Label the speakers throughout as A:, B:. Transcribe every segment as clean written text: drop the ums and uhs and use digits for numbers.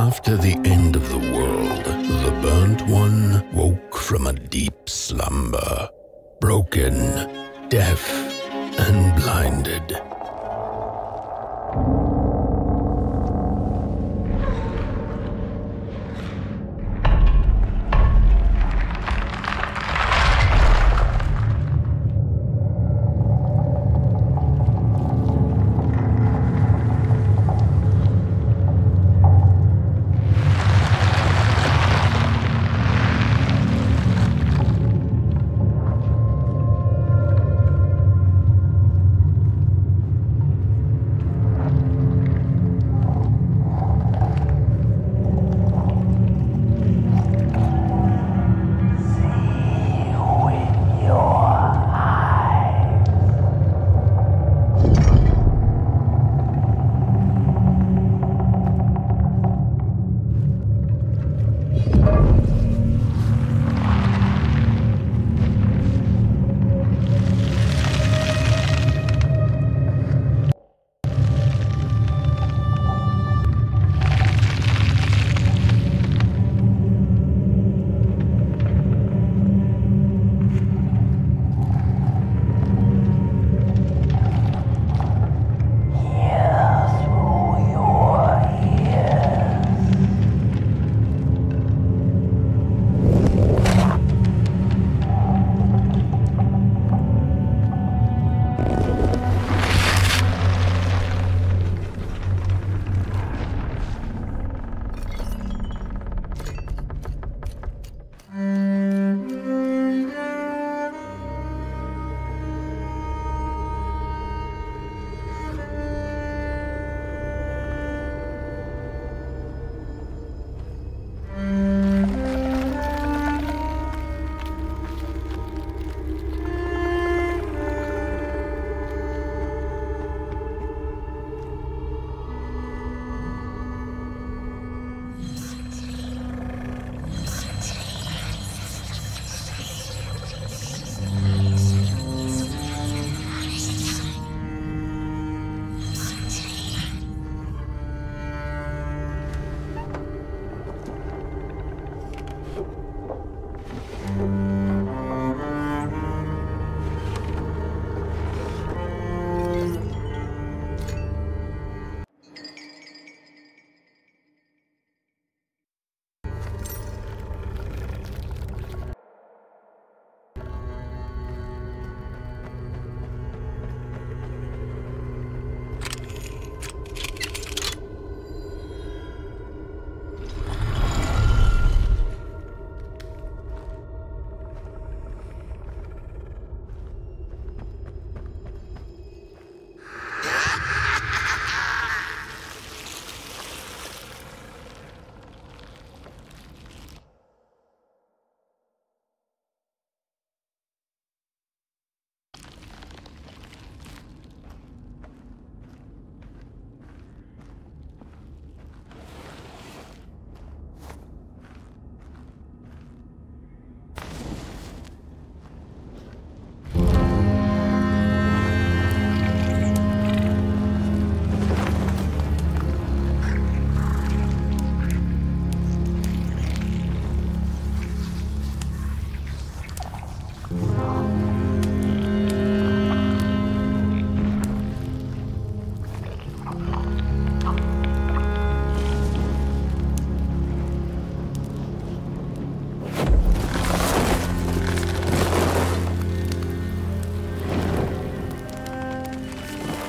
A: After the end of the world, the burnt one woke from a deep slumber, broken, deaf, and blinded.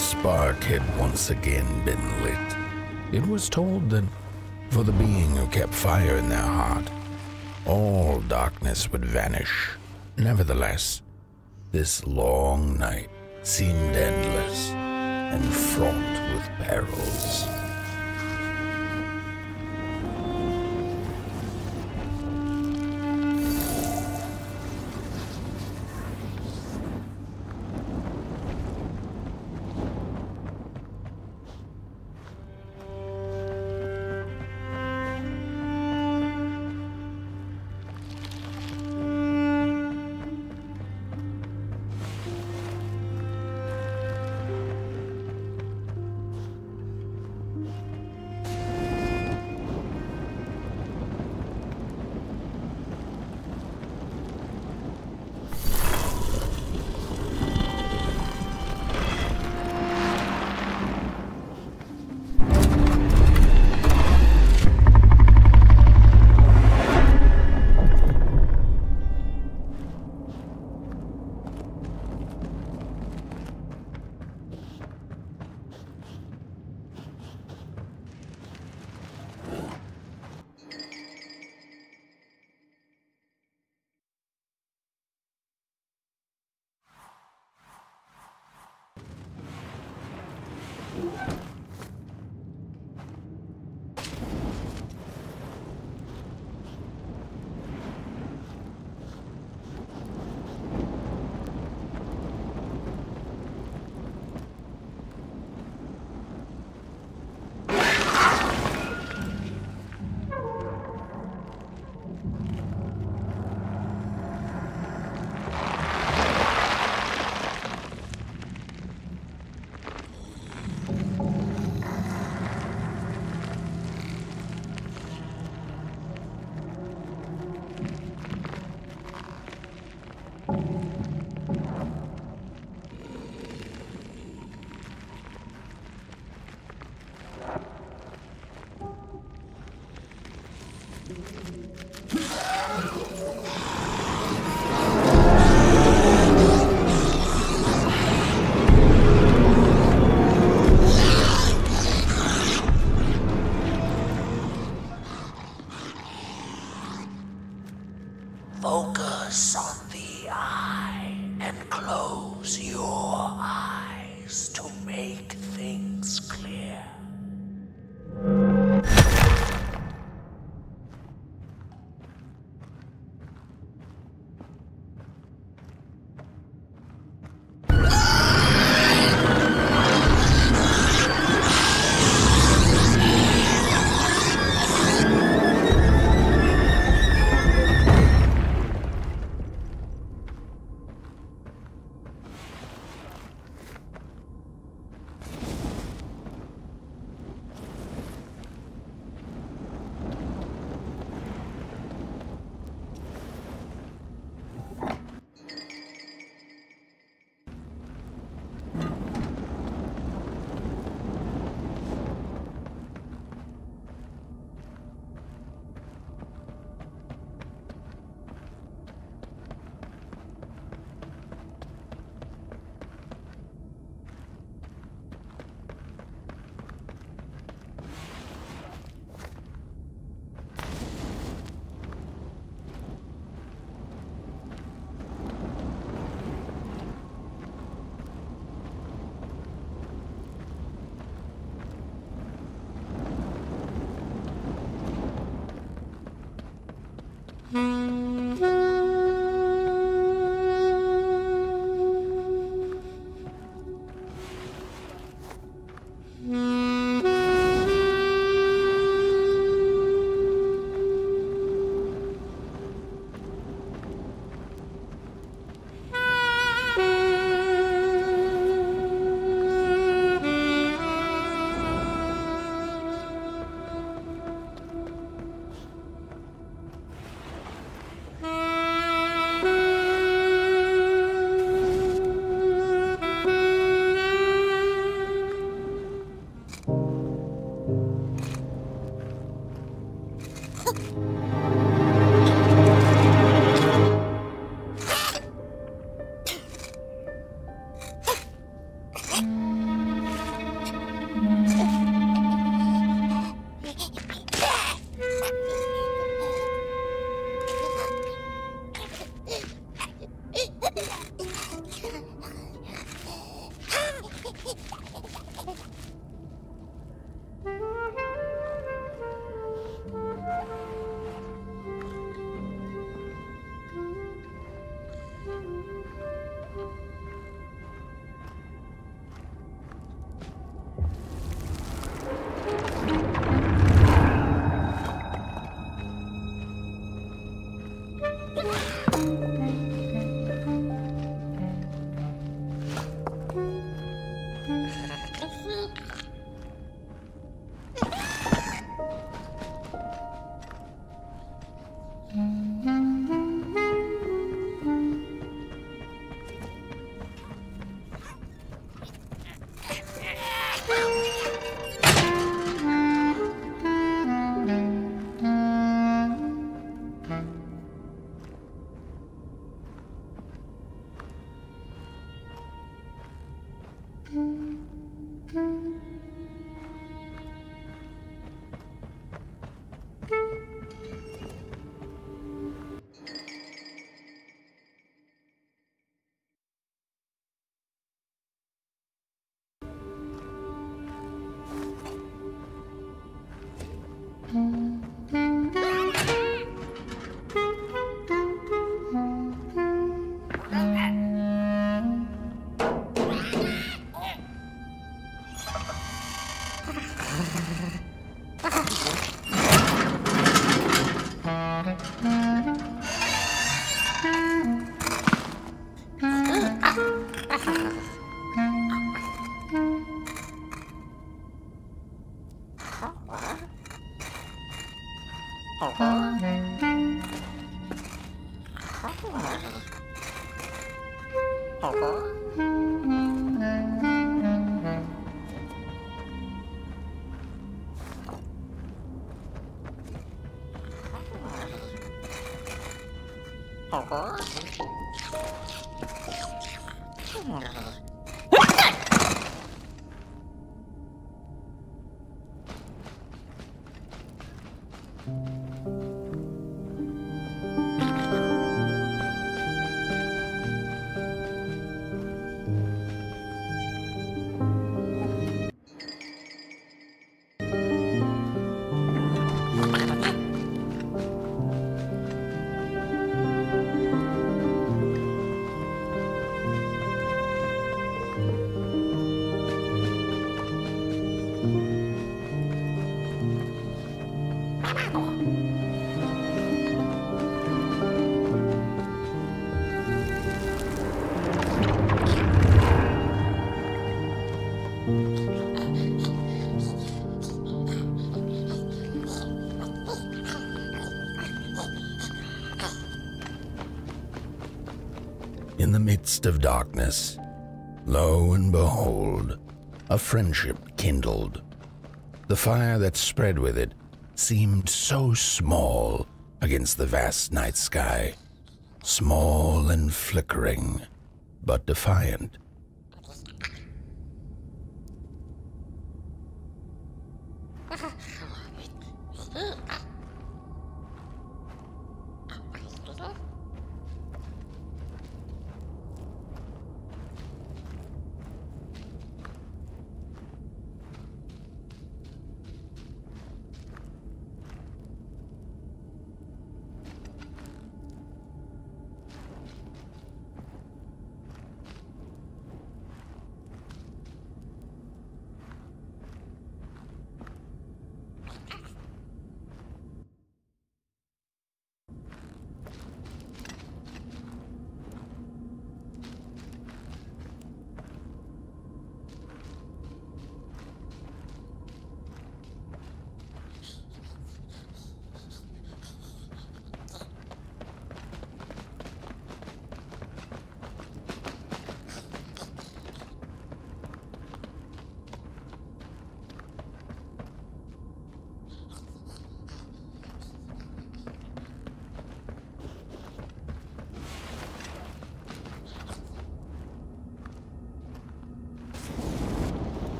A: Spark had once again been lit. It was told that for the being who kept fire in their heart, all darkness would vanish. Nevertheless, this long night seemed endless and fraught with perils. In the midst of darkness, lo and behold, a friendship kindled. The fire that spread with it seemed so small against the vast night sky, small and flickering, but defiant.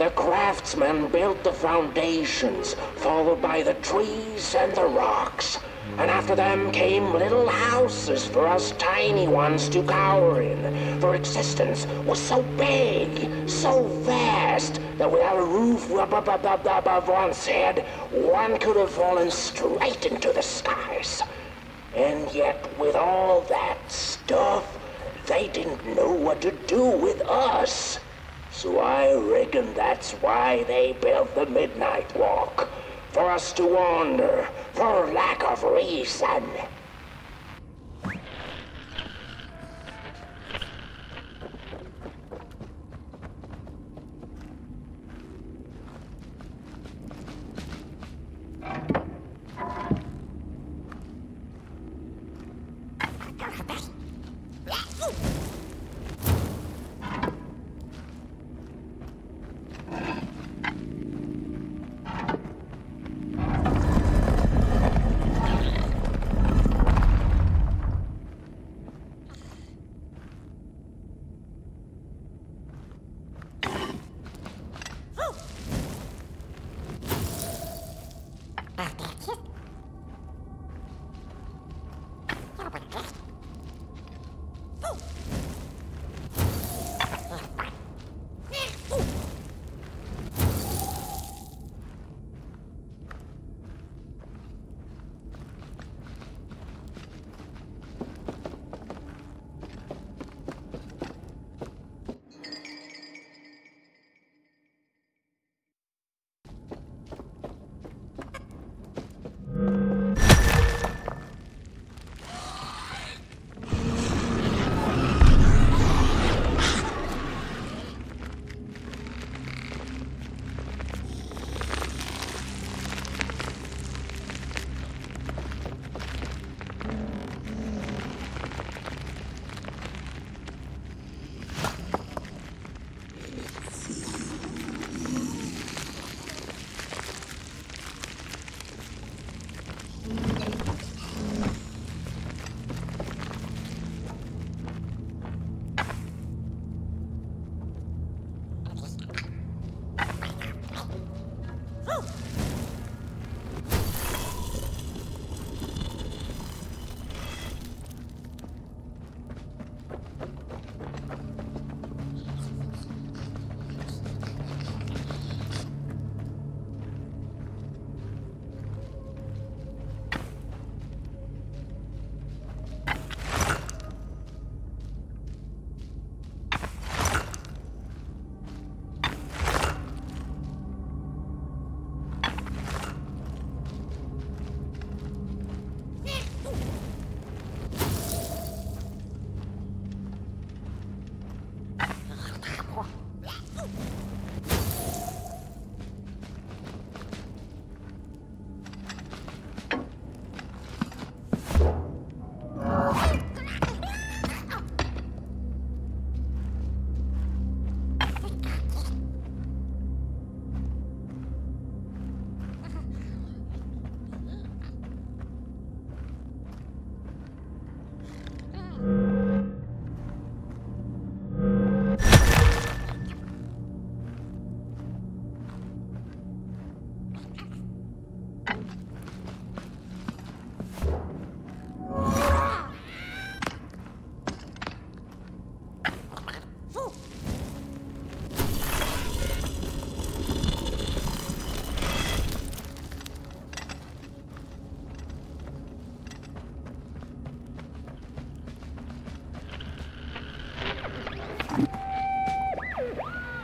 B: The craftsmen built the foundations, followed by the trees and the rocks. And after them came little houses for us tiny ones to cower in. For existence was so big, so vast, that without a roof above one's head, one could have fallen straight into the skies. And yet, with all that stuff, they didn't know what to do with us. So I reckon that's why they built the Midnight Walk. For us to wander, for lack of reason.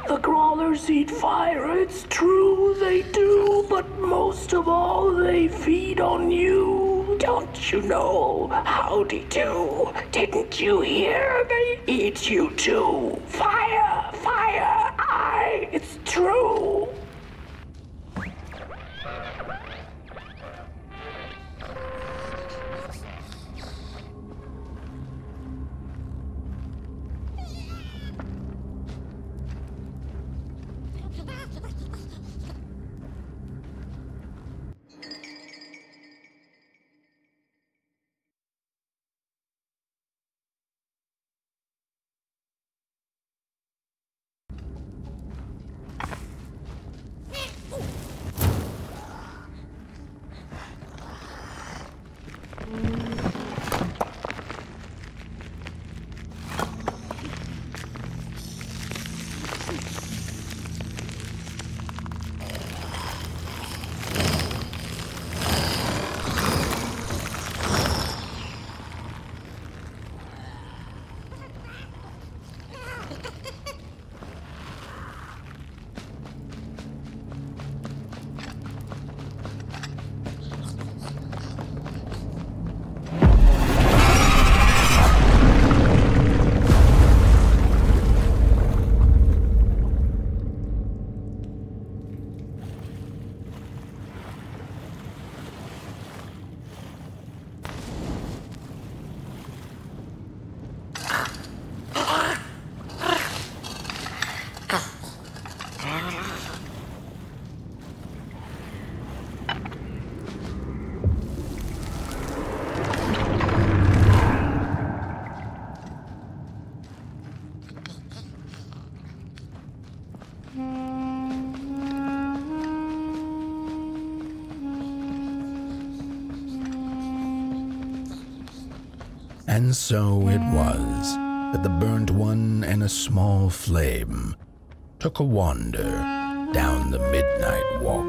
C: The crawlers eat fire, it's true they do, but most of all they feed on you. Don't you know? Howdy do. Didn't you hear? They eat you too. Fire, fire, aye, it's true.
A: And so it was that the burnt one and a small flame took a wander down the midnight walk.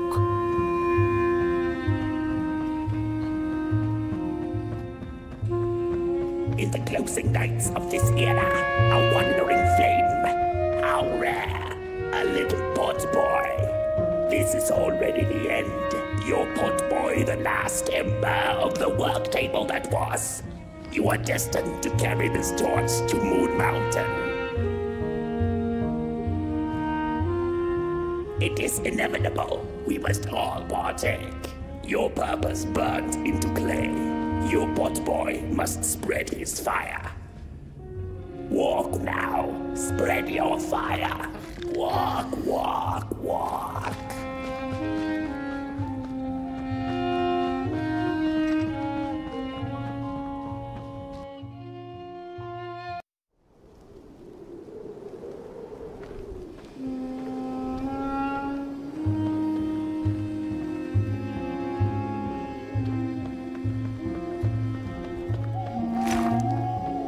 C: In the closing nights of this era, a wandering flame. How rare. A little pot boy. This is already the end. Your pot boy, the last ember of the work table that was. You are destined to carry this torch to Moon Mountain. It is inevitable. We must all partake. Your purpose burnt into clay. Your pot boy must spread his fire. Walk now. Spread your fire. Walk, walk, walk.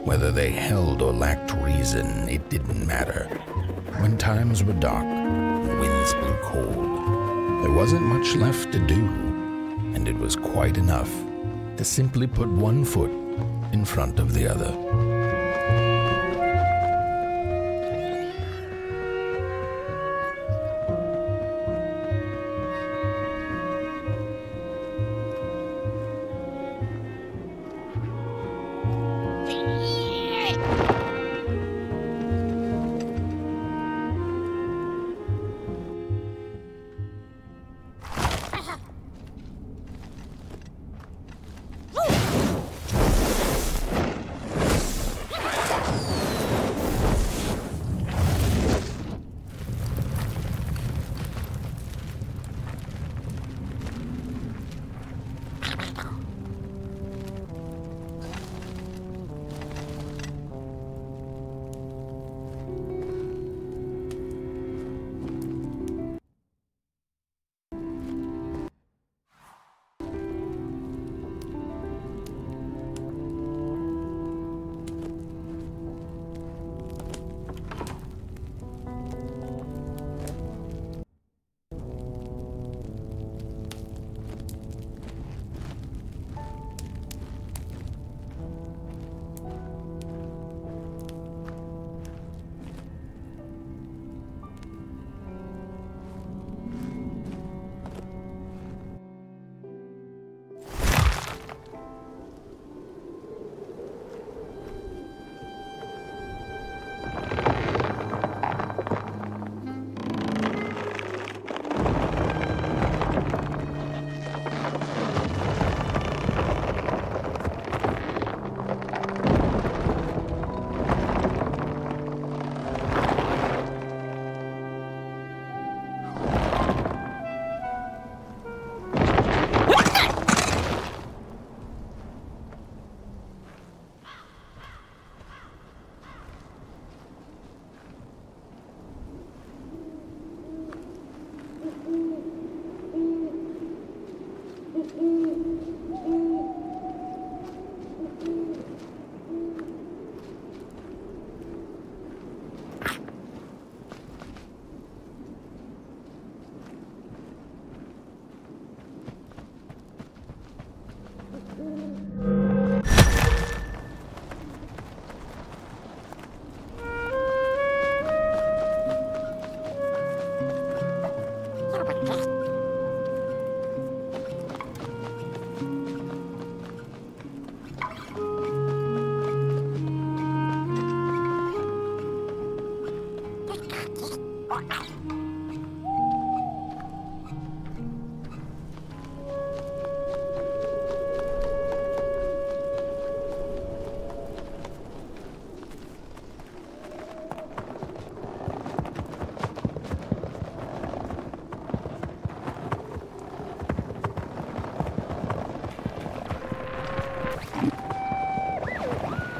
A: Whether they held or lacked reason, it didn't matter. When times were dark and winds blew cold, there wasn't much left to do, and it was quite enough to simply put one foot in front of the other.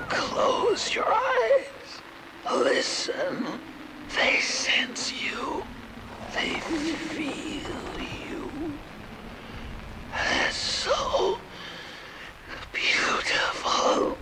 C: Close your eyes. Listen. They sense you. They feel you. That's so beautiful.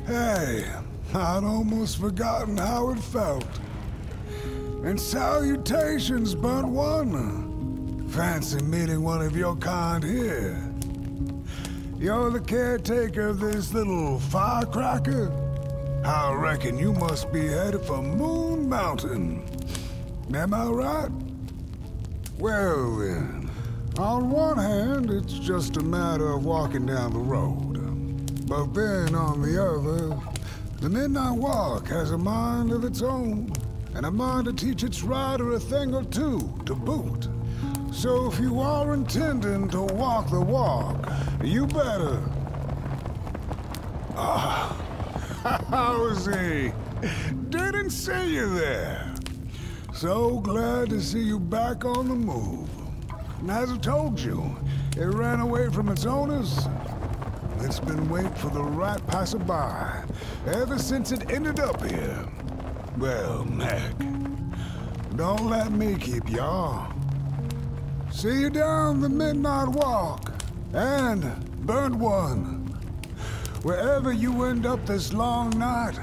D: Hey, I'd almost forgotten how it felt. And salutations, burnt one. Fancy meeting one of your kind here. You're the caretaker of this little firecracker? I reckon you must be headed for Moon Mountain. Am I right? Well then, on one hand, it's just a matter of walking down the road. But then on the other, the Midnight Walk has a mind of its own, and a mind to teach its rider a thing or two to boot. So if you are intending to walk the walk, you better... How's he? Didn't see you there. So glad to see you back on the move. And as I told you, it ran away from its owners. It's been waiting for the right passerby ever since it ended up here. Well, Mac, don't let me keep y'all. See you down the Midnight Walk and Burnt One. Wherever you end up this long night,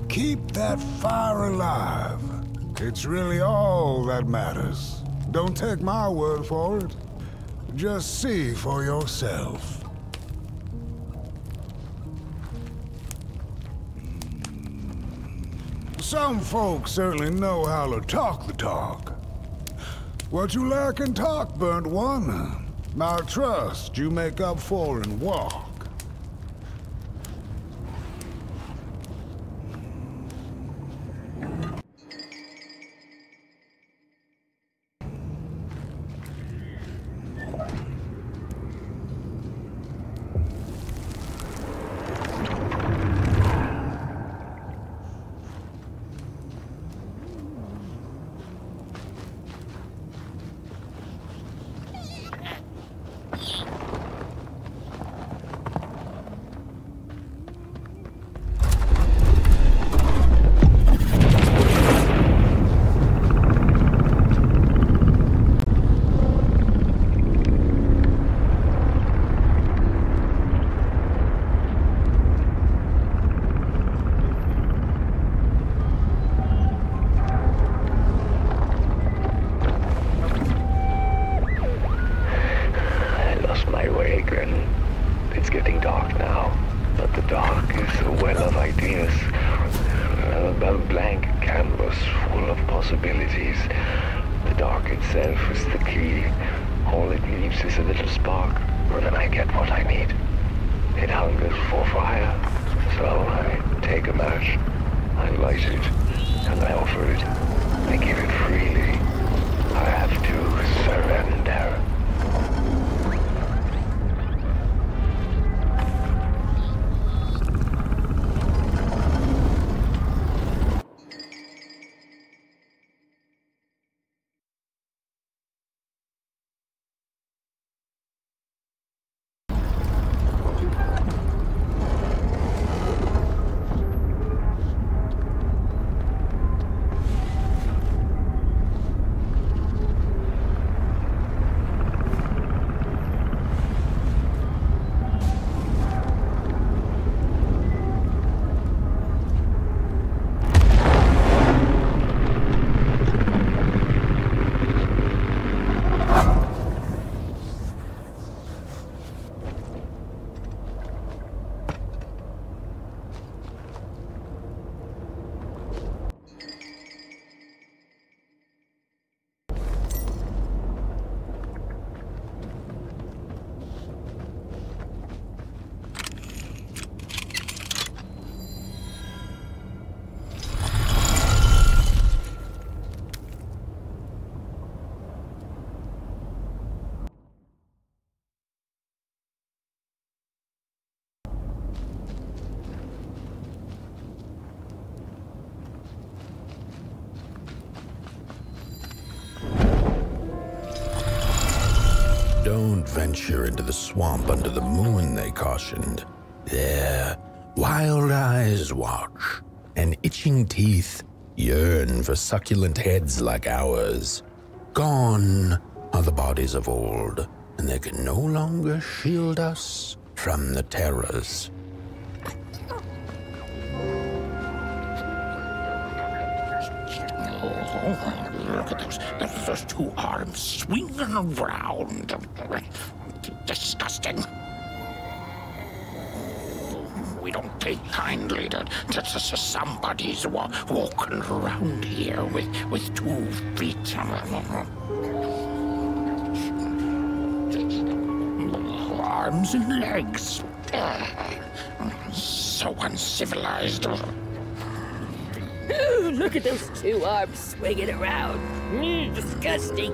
D: keep that fire alive. It's really all that matters. Don't take my word for it. Just see for yourself. Some folks certainly know how to talk the talk. What you lack in talk, Burnt One, I trust you make up for in walk.
A: Don't venture into the swamp under the moon, they cautioned. There, wild eyes watch, and itching teeth yearn for succulent heads like ours. Gone are the bodies of old, and they can no longer shield us from the terrors.
C: Look at those two arms swinging around. Disgusting. We don't take kindly to somebody's walking around here with 2 feet. Arms and legs. So uncivilized.
E: Ooh, look at those 2 arms swinging around. Disgusting.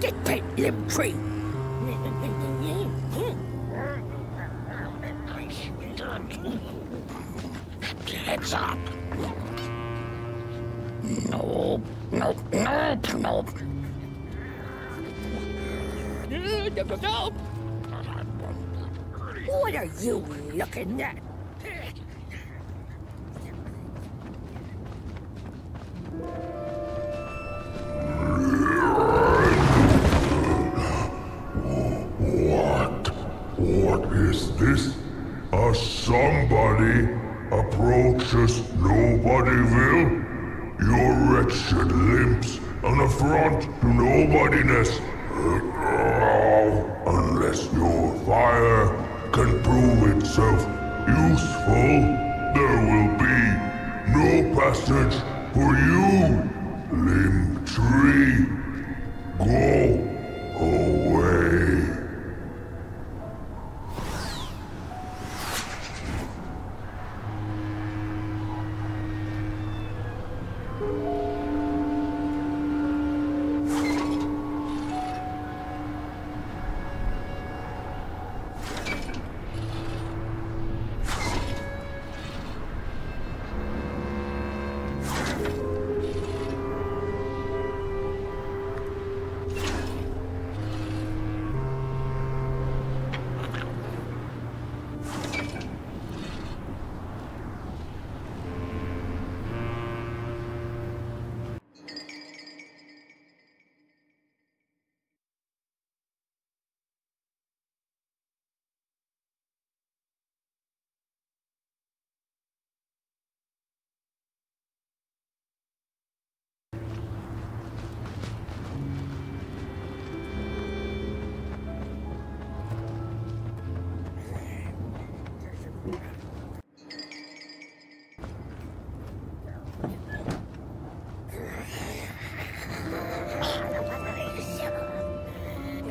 E: Get that limb tree.
C: Heads up. Nope, nope, nope, nope.
E: What are you looking at?
F: What is this? Somebody approaches Nobodyville? Your wretched limbs, an affront to nobodiness. Unless your fire can prove itself useful, there will be no passage for you, limb tree. Go away.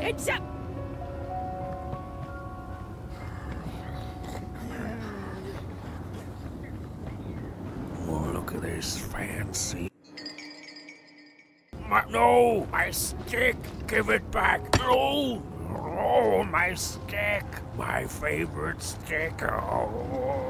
E: It's up!
A: Oh, look at this fancy. No, my stick! Give it back! No! Oh, my stick! My favorite stick! Oh.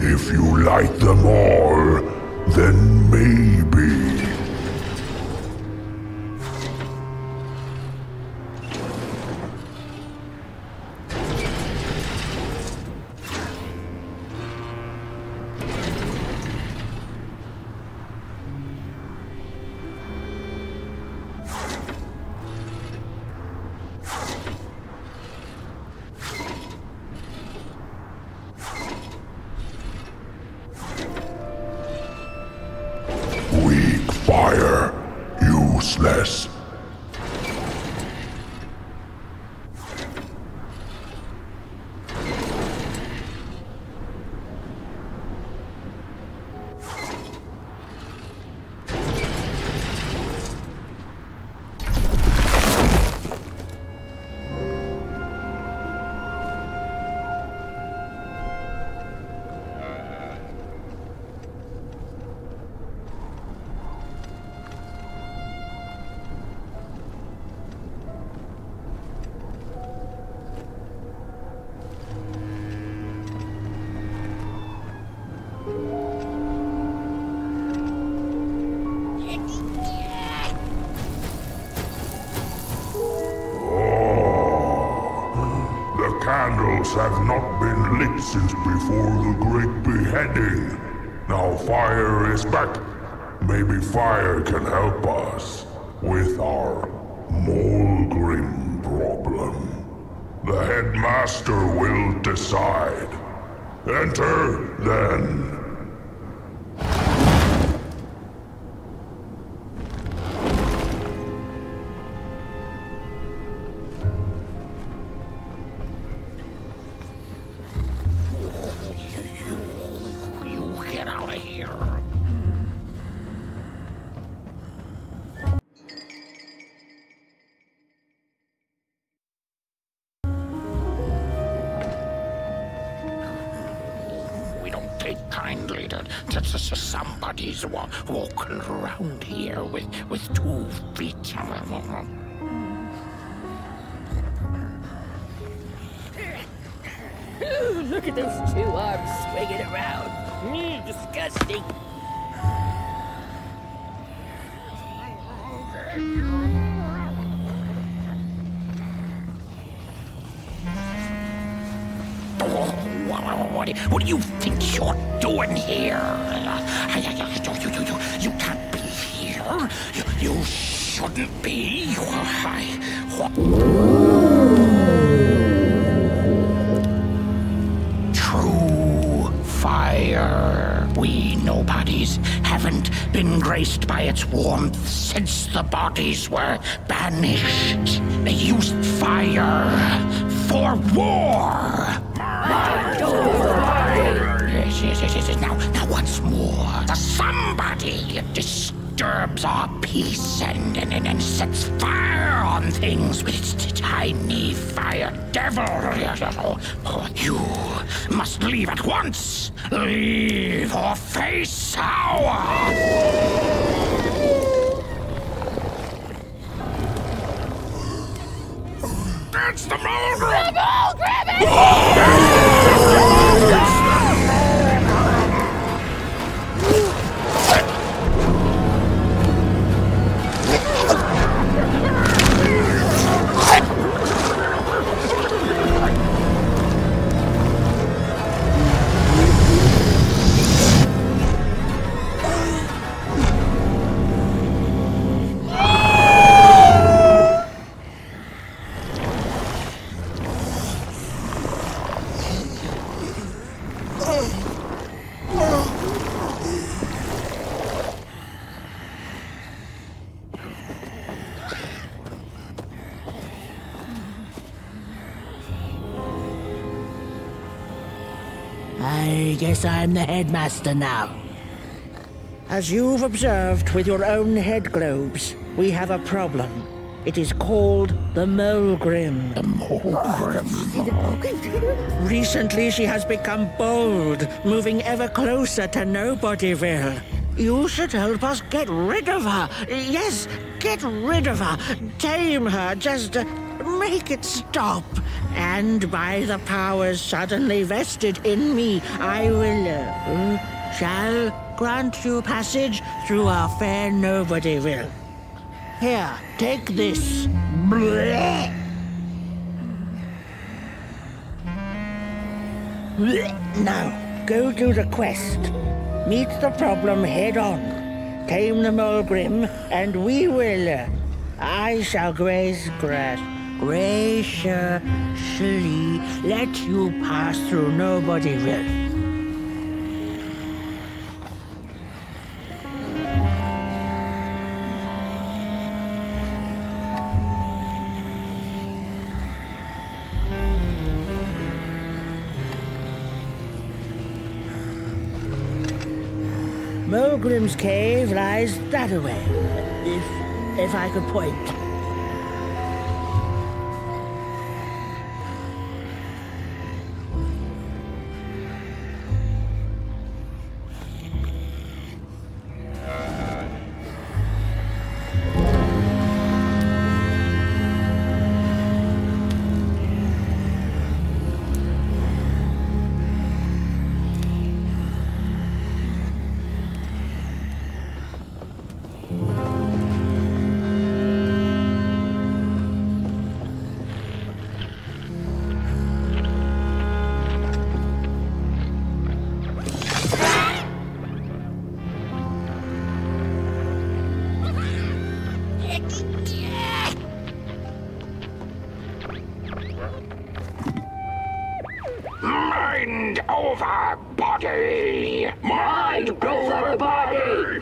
F: If you like them all, then maybe. Fire, useless. Candles have not been lit since before the great beheading. Now fire is back. Maybe fire can help us with our Molgrim problem. The headmaster will decide. Enter, then.
A: You get out of here.
B: kindly that somebody's walking around here with 2 feet.
E: Ooh, look at those 2 arms swinging around. Disgusting.
B: What do you think you're doing here? You can't be here. You shouldn't be. True fire. We nobodies haven't been graced by its warmth since the bodies were banished. They used fire for war. Yes. Now once more, somebody disturbs our peace and sets fire on things with its tiny fire devil. You must leave at once. Leave or face our... It's the mold! Grab it!
G: I guess I'm the headmaster now. As you've observed with your own head globes, we have a problem. It is called the Mulgrim.
B: The Mulgrim.
G: Recently she has become bold, moving ever closer to Nobodyville. You should help us get rid of her. Yes, get rid of her. Tame her, just make it stop. And by the powers suddenly vested in me, I will, shall grant you passage through our fair Nobodyville. Here, take this. Blech. Now, go do the quest. Meet the problem head on. Tame the Mulgrim, and we will, I shall graciously let you pass through Nobodyville. Mulgrim's cave lies that way, if I could point.
B: Mind over body! Mind over body!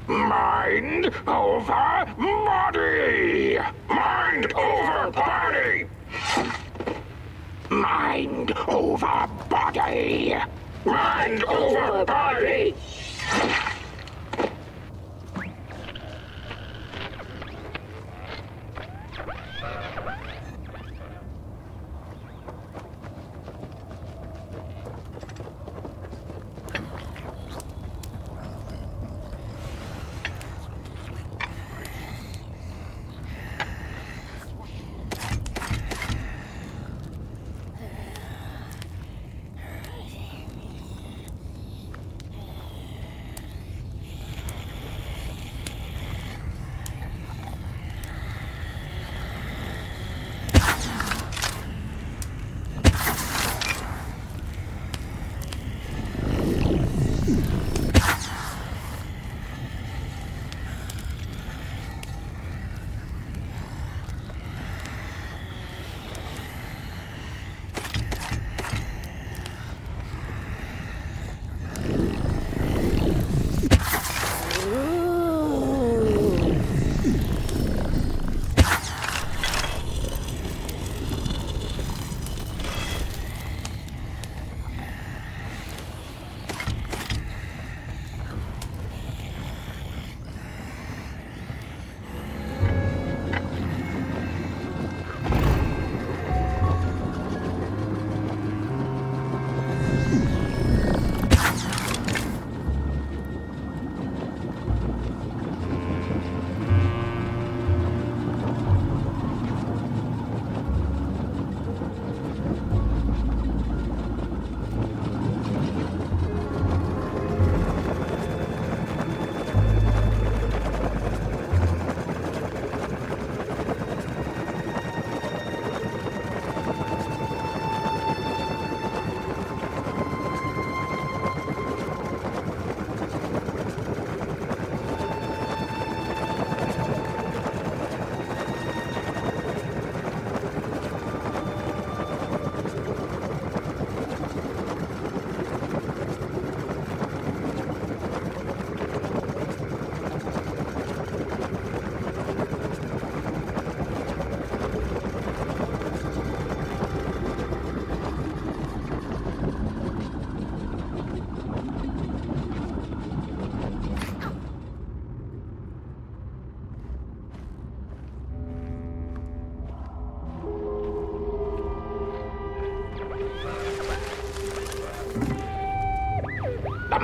B: Mind over body! Mind over body! Mind over body! Mind over body!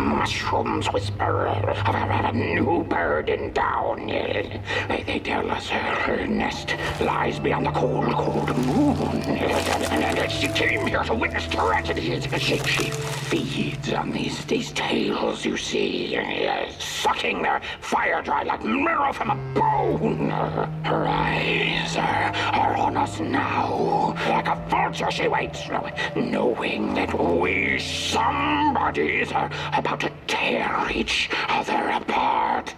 B: Mushrooms whisper of a new bird in down. They tell us her nest lies beyond the cold, cold moon. And she came here to witness tragedies. She feeds on these tales, you see, sucking their fire dry like marrow from a bone. Her eyes are on us now. Like a vulture she waits, knowing that we somebodies are about to tear each other apart.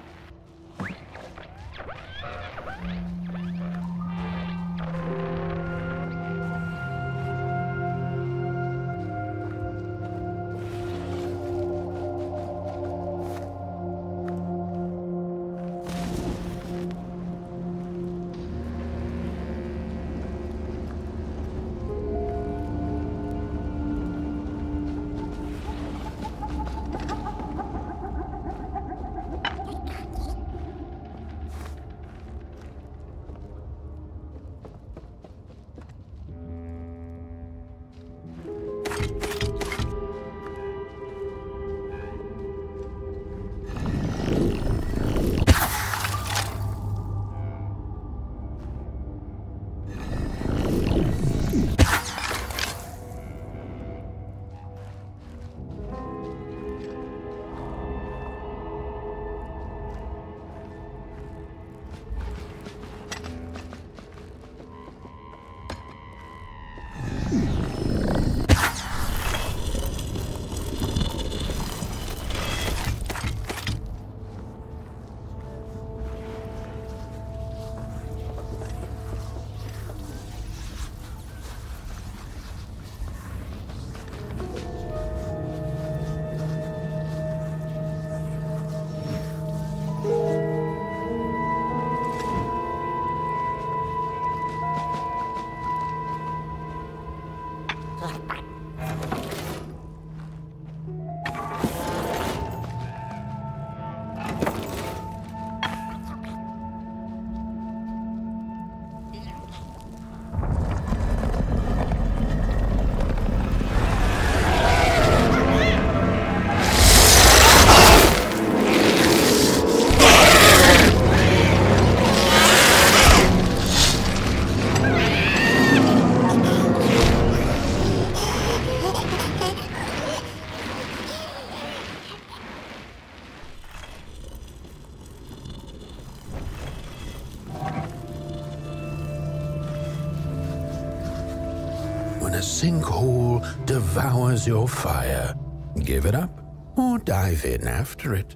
A: When a sinkhole devours your fire, give it up or dive in after it.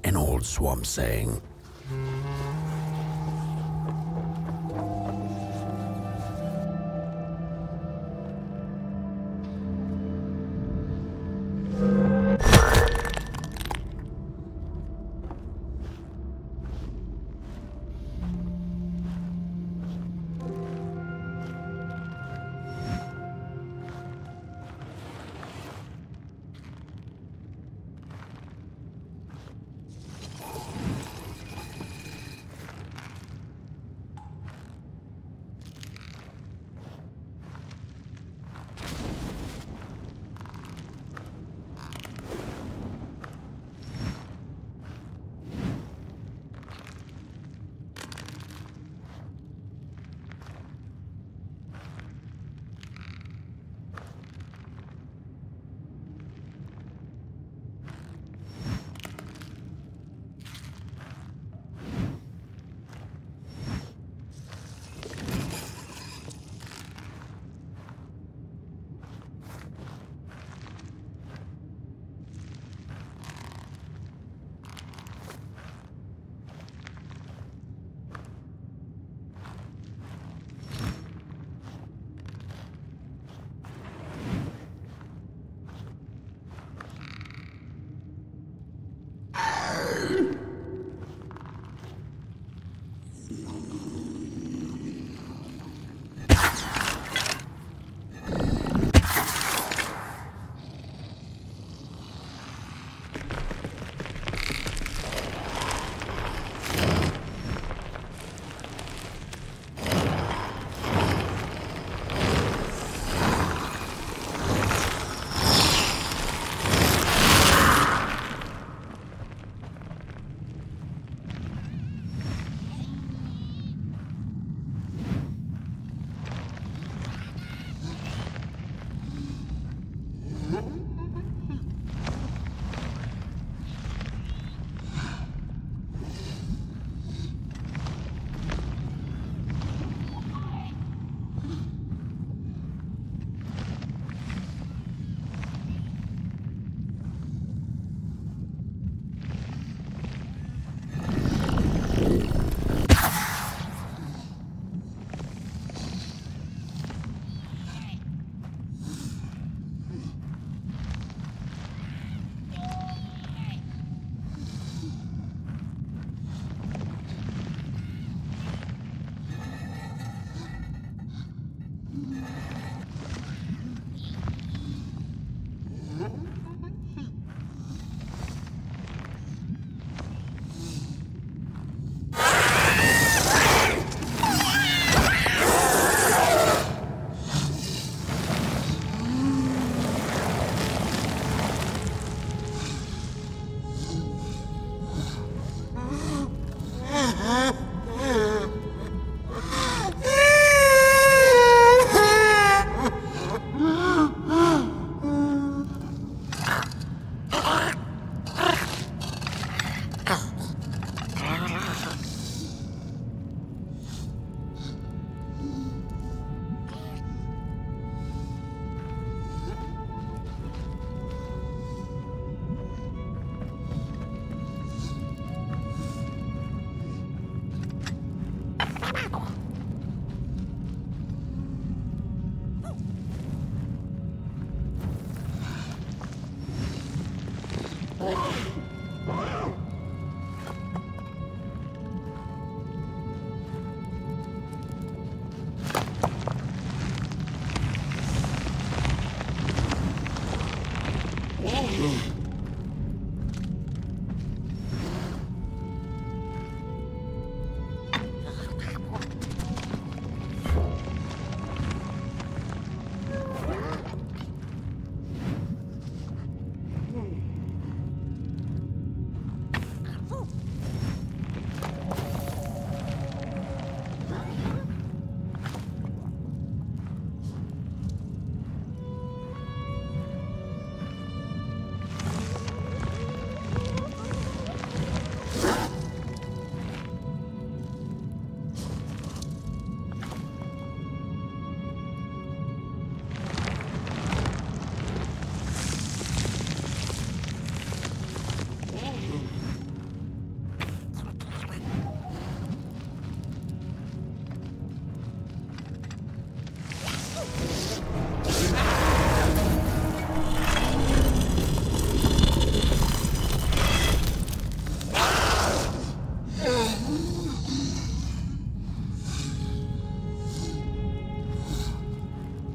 A: An old swamp saying.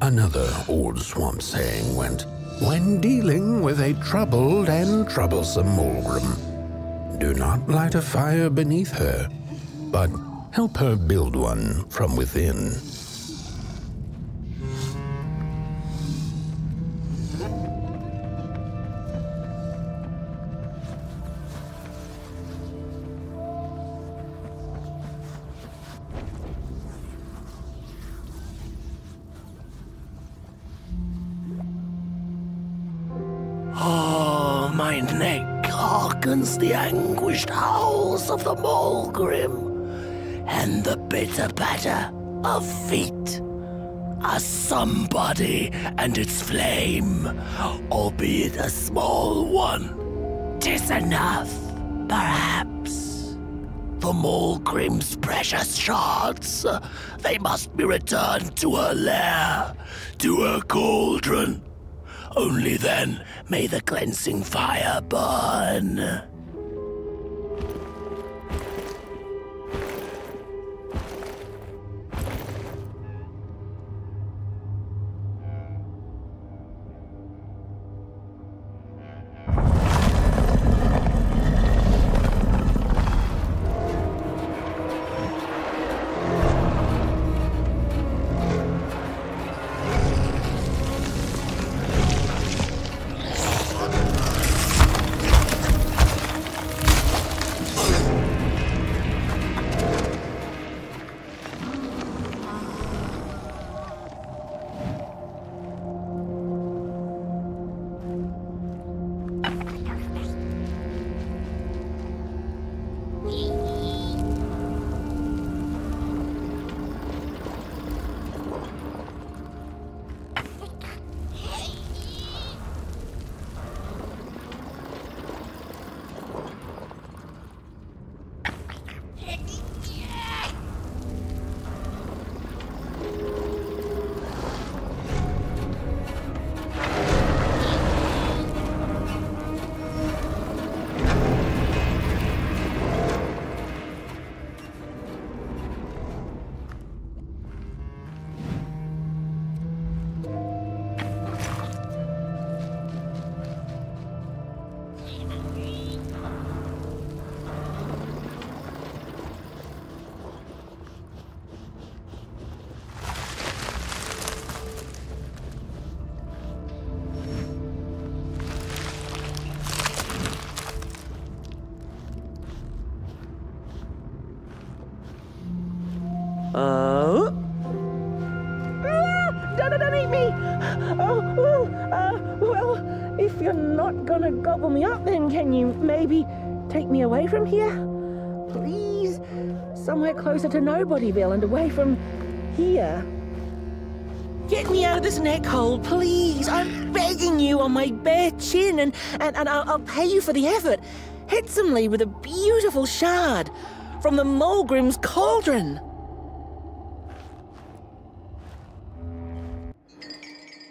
A: Another old swamp saying went, when dealing with a troubled and troublesome Mulgrim, do not light a fire beneath her, but help her build one from within.
C: Oh, my neck hearkens the anguished howls of the Mulgrim, and the bitter patter of feet. A somebody and its flame, albeit a small one. 'Tis enough, perhaps. The Mulgrim's precious shards, they must be returned to her lair, to her cauldron. Only then may the cleansing fire burn.
G: Oh? Don't eat me! Well, if you're not gonna gobble me up, then can you maybe take me away from here? Please? Somewhere closer to Nobodyville and away from here. Get me out of this neck hole, please! I'm begging you on my bare chin, and I'll pay you for the effort. Handsomely with a beautiful shard from the Mulgrim's cauldron.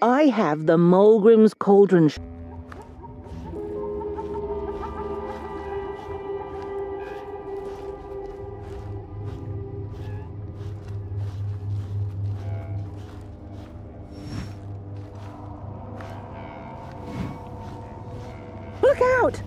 G: I have the Mulgrim's cauldron. Look out!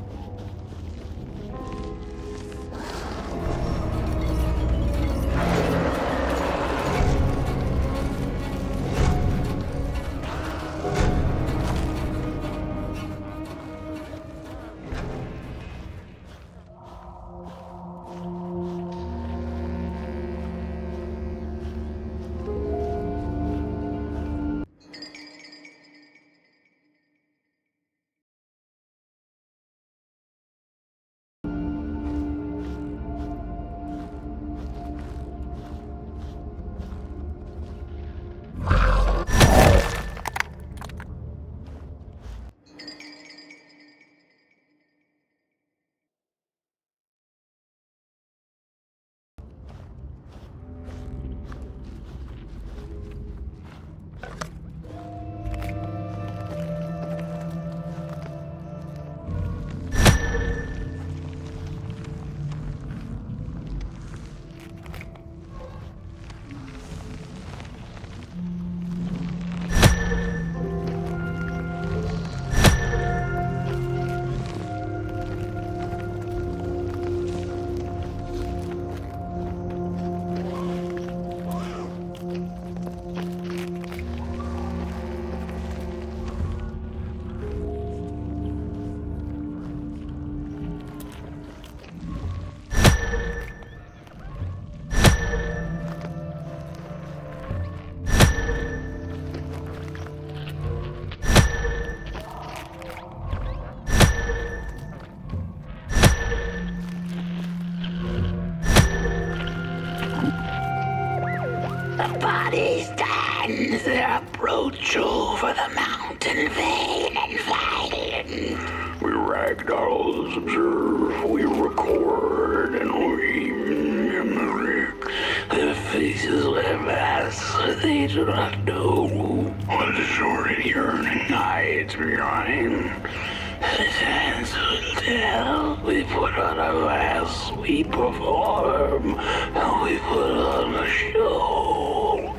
C: body stands approach over the mountain vain and violent. We ragdolls observe, we record, and we mimic. Their faces their masks, they do not know what the sordid yearning hides behind. His hands will tell. We put on a mask, we perform, and we put on a show.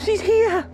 G: She's here!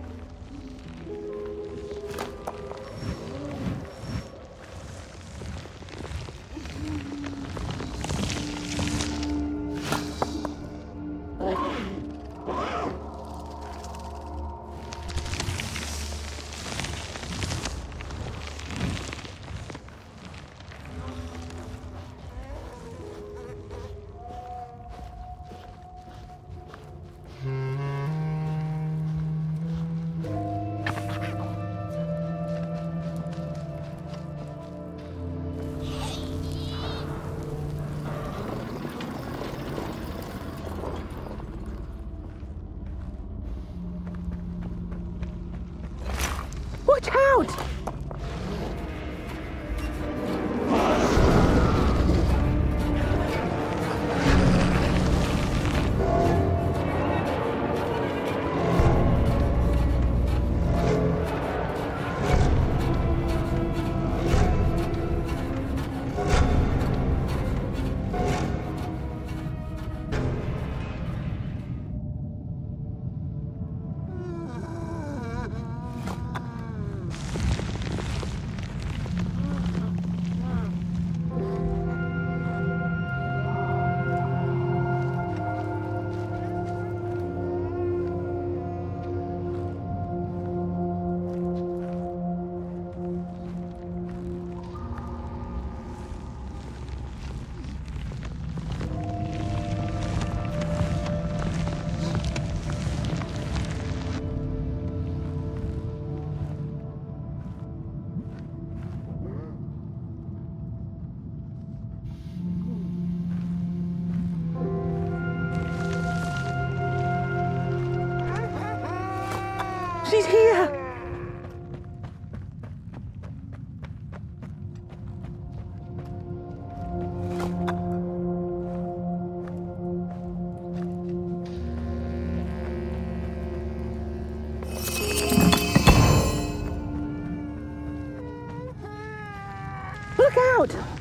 G: Look out!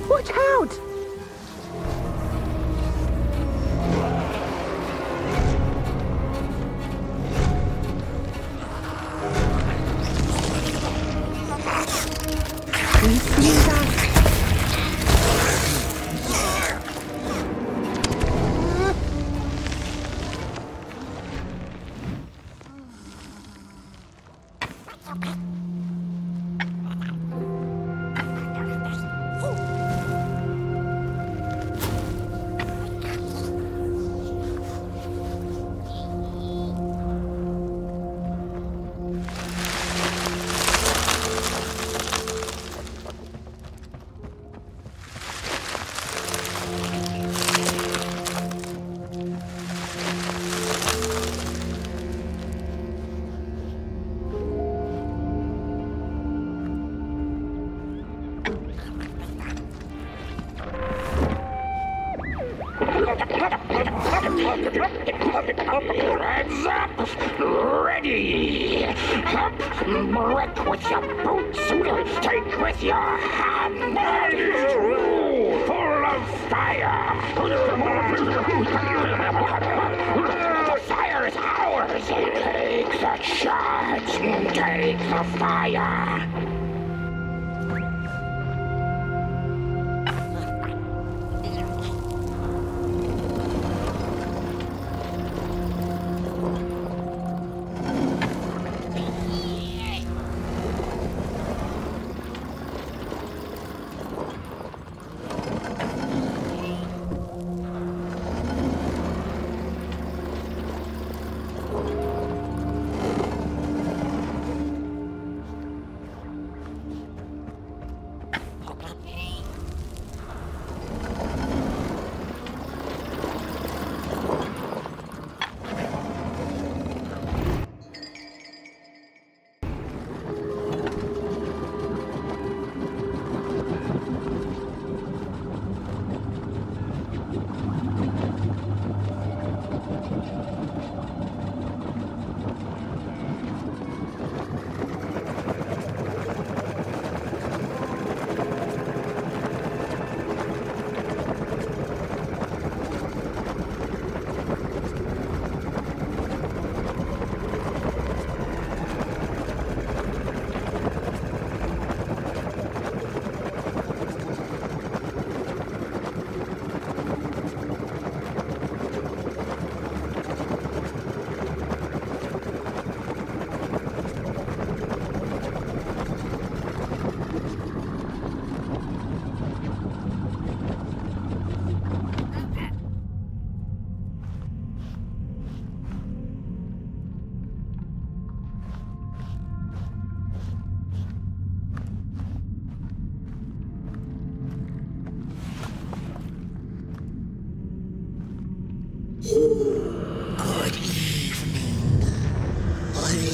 G: Watch out!
B: Hands up! Ready! Up! Break with your boots! Take with your hand! Full of fire! The fire is ours! Take the charge! Take the fire!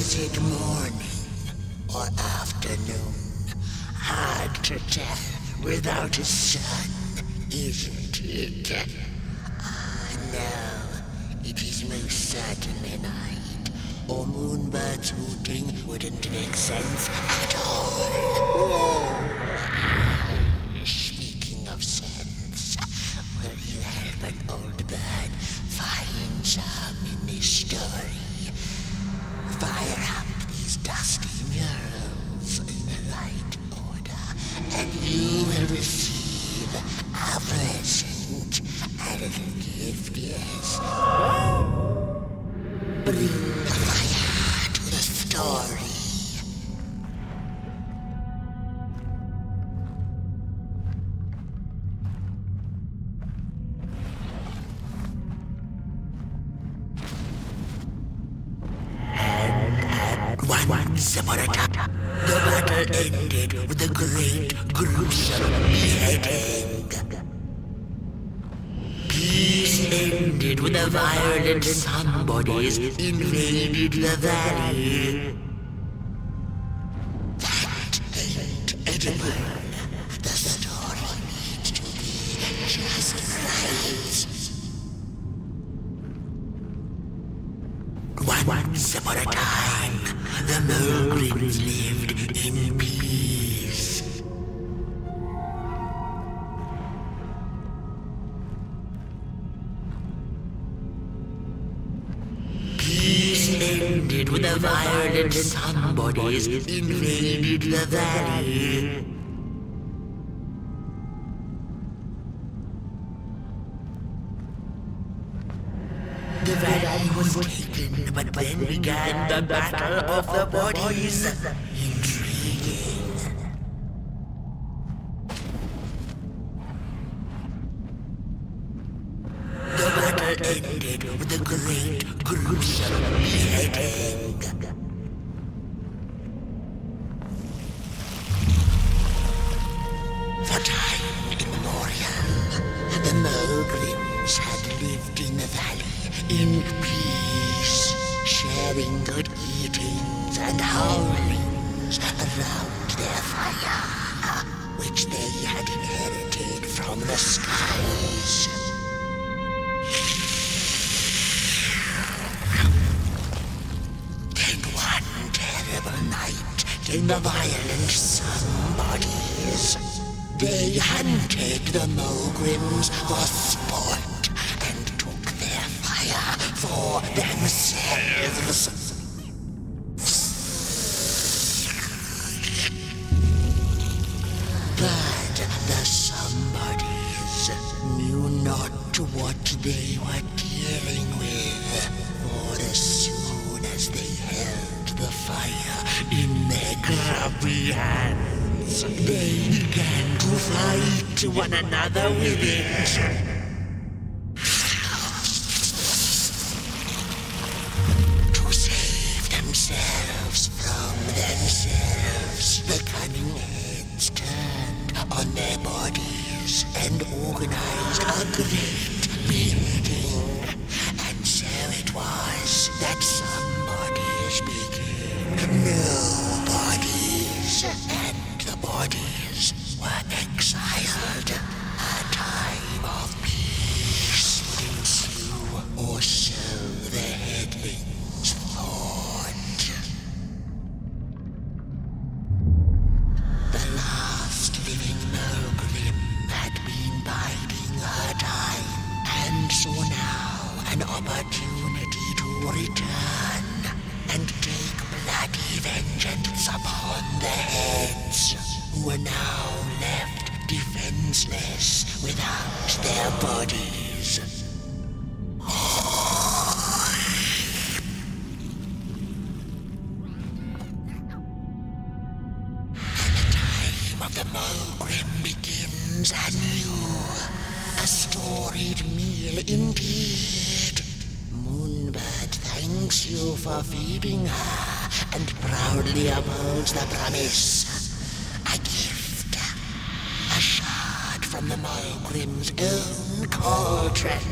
H: Was it morning or afternoon? Hard to tell without a sun, isn't it? No, it is most certainly night, or moonbirds hooting wouldn't make sense at all. Speaking of sense, will you help an old bird find some in this story? Fire up these dusty murals in the right order, and you will receive a present, a little gift, yes. Bring the fire to the story. Once upon a time, the battle ended with a great, gruesome beheading. Peace ended when the violent somebodies invaded the valley. That ain't edible. The story needs to be just right. Once upon a time, the Mogrims lived in peace. Peace ended when the violent somebodies invaded the valley. The valley was taken, but then began the battle of the bodies. Intriguing. The battle ended with a great, gruesome beheading. For time immemorial, the Mogrims had lived in the valley in peace, sharing good eatings and howlings around their fire, which they had inherited from the skies. Then one terrible night came the violent somebodies. They hunted the Mogrims for sport for themselves. But the somebodies knew not what they were dealing with, for as soon as they held the fire in their grubby hands, they began to fight one another with it. The cunning heads turned on their bodies and organized a great meeting. And so it was that somebodies became nobodies, and the bodies were exiled. A time of peace would ensue, or so the headlings thought. The last living Mogrim had been biding her time, and saw now an opportunity to return and take bloody vengeance upon the heads, who were now left defenseless without their bodies. The Mogrim begins anew, a storied meal indeed. Moonbird thanks you for feeding her, and proudly upholds the promise. A gift, a shard from the Mogrim's own cauldron.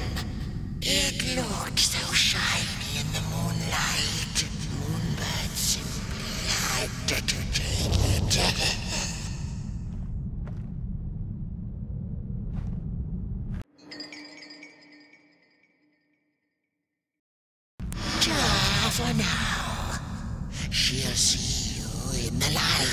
H: It looked so shiny in the moonlight. Moonbird for now. She'll see you in the light.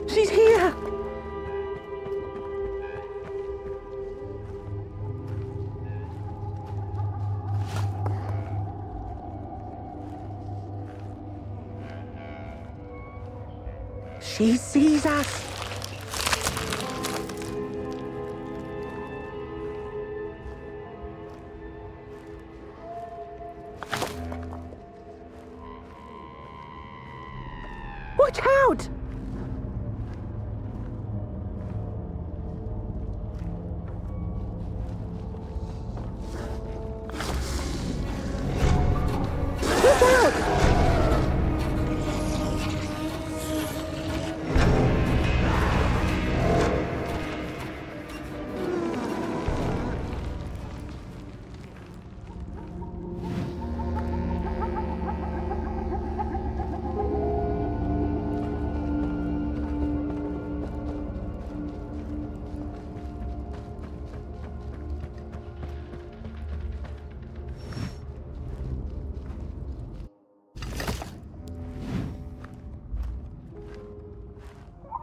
G: She's here! She sees us. Watch out!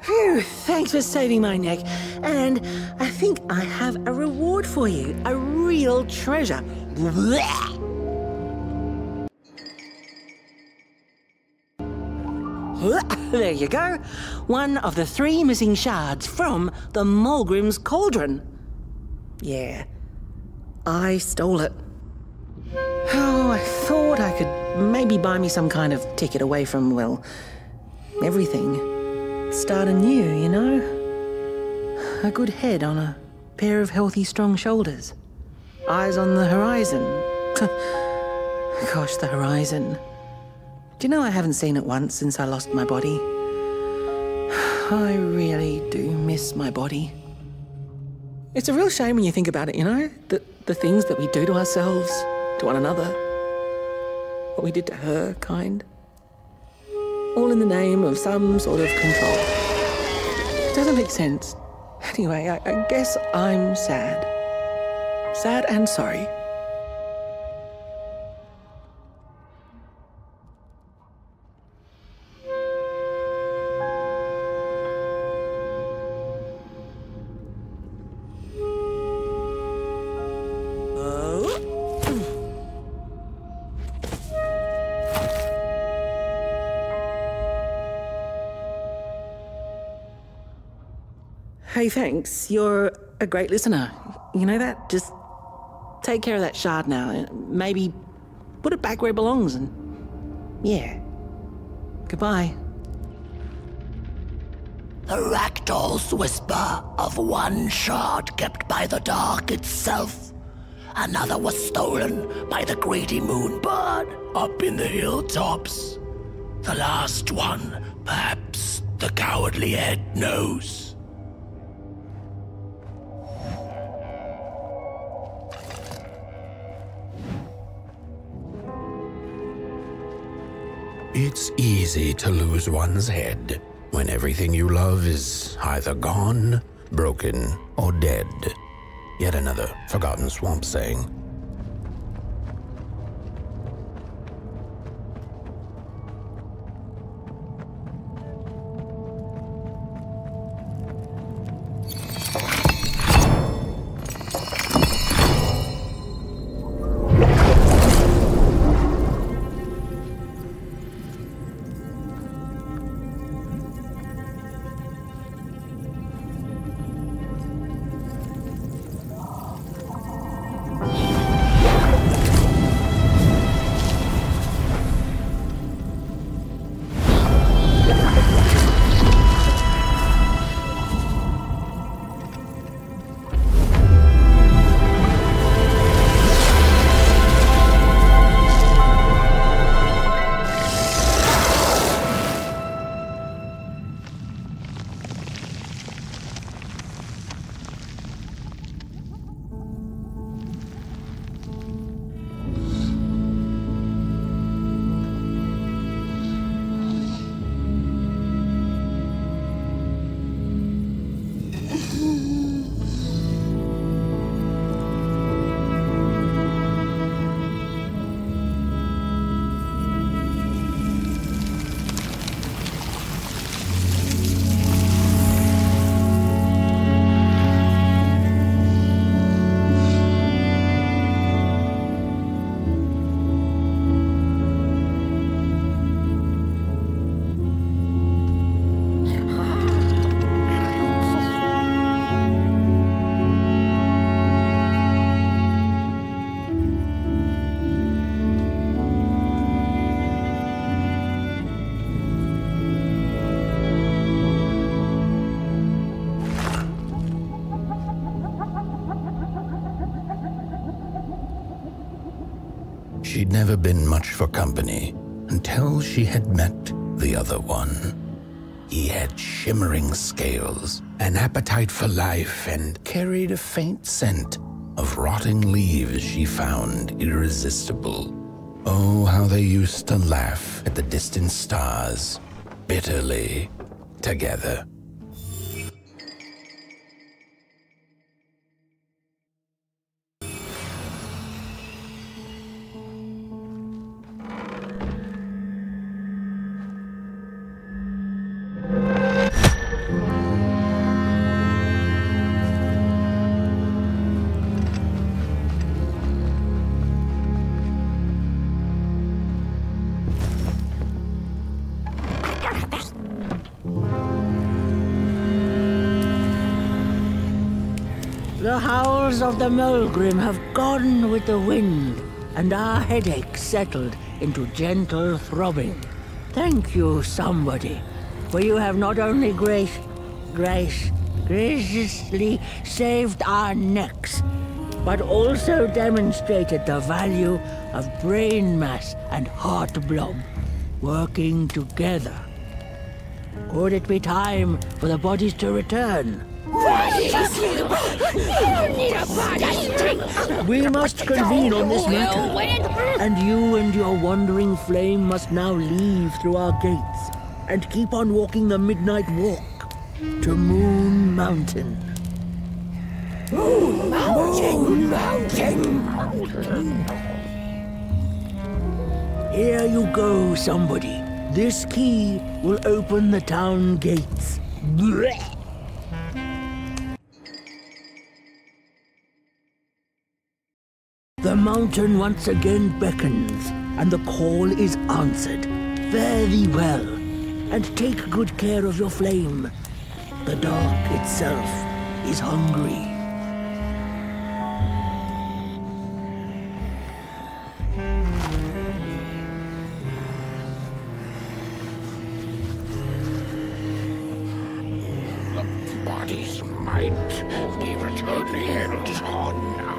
G: Phew, thanks for saving my neck. And I think I have a reward for you. A real treasure. There you go. One of the 3 missing shards from the Mulgrim's Cauldron. Yeah, I stole it. Oh, I thought I could maybe buy me some kind of ticket away from, well, everything. Start anew, you know? A good head on a pair of healthy, strong shoulders. Eyes on the horizon. Gosh, the horizon. Do you know I haven't seen it once since I lost my body? I really do miss my body. It's a real shame when you think about it, you know? The things that we do to ourselves, to one another. What we did to her, kind. All in the name of some sort of control. It doesn't make sense. Anyway, I guess I'm sad. Sad and sorry. Hey, thanks. You're a great listener. You know that? Just take care of that shard now and maybe put it back where it belongs and... yeah. Goodbye.
H: The ragdoll's whisper of one shard kept by the dark itself. Another was stolen by the greedy moonbird up in the hilltops. The last one, perhaps the cowardly head knows.
A: It's easy to lose one's head when everything you love is either gone, broken, or dead. Yet another forgotten swamp saying. she'd never been much for company until she had met the other one. He had shimmering scales, an appetite for life, and carried a faint scent of rotting leaves she found irresistible. Oh, how they used to laugh at the distant stars, bitterly together.
G: The howls of the Mulgrim have gone with the wind, and our headaches settled into gentle throbbing. Thank you, somebody, for you have not only graciously saved our necks, but also demonstrated the value of brain mass and heart blob working together. Could it be time for the bodies to return? We must convene on this matter, and you and your wandering flame must now leave through our gates and keep on walking the midnight walk to Moon Mountain.
C: Moon Mountain!
G: Here you go, somebody. This key will open the town gates. Blech. The mountain once again beckons, and the call is answered. Fare thee well, and take good care of your flame. The dark itself is hungry.
B: The bodies might be returning on now.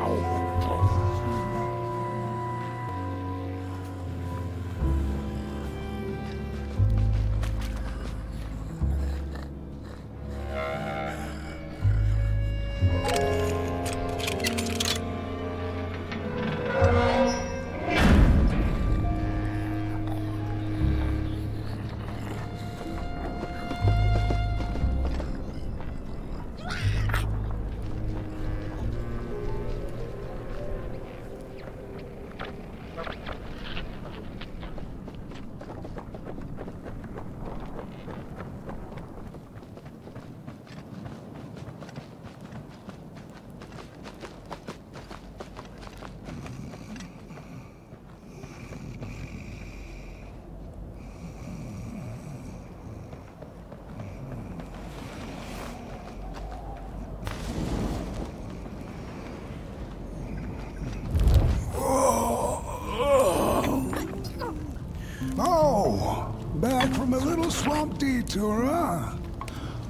D: Back from a little swamp detour, huh?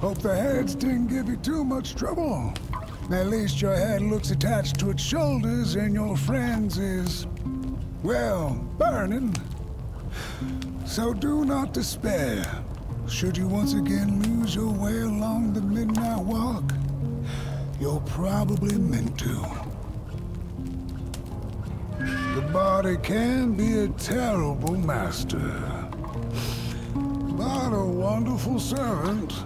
D: Hope the heads didn't give you too much trouble. At least your head looks attached to its shoulders and your friend's is, well, burning. So do not despair. Should you once again lose your way along the midnight walk, you're probably meant to. The body can be a terrible master, but a wonderful servant.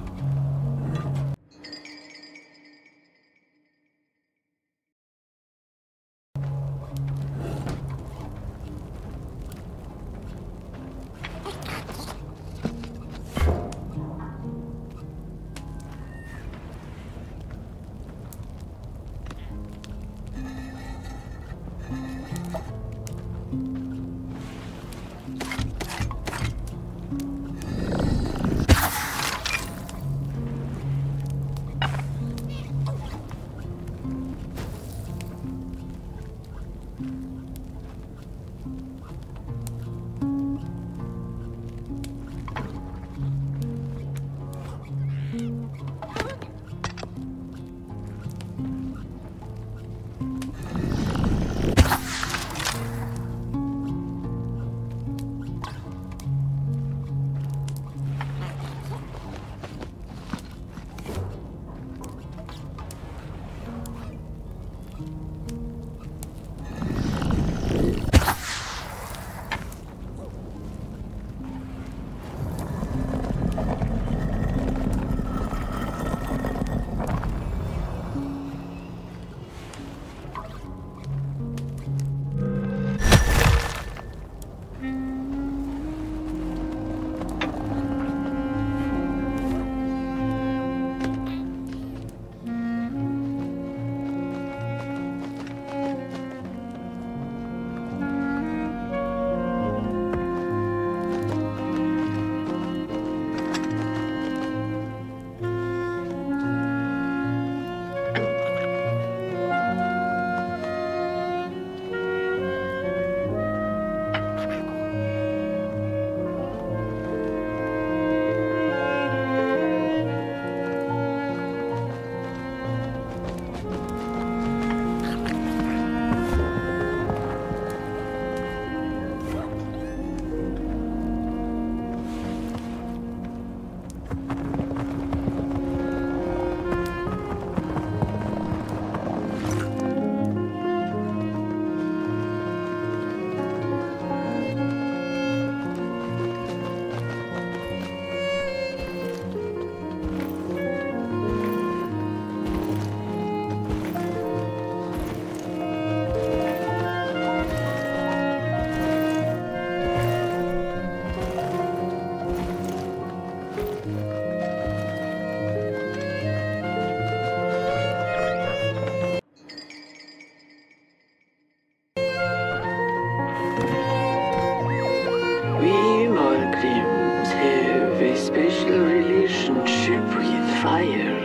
C: fire.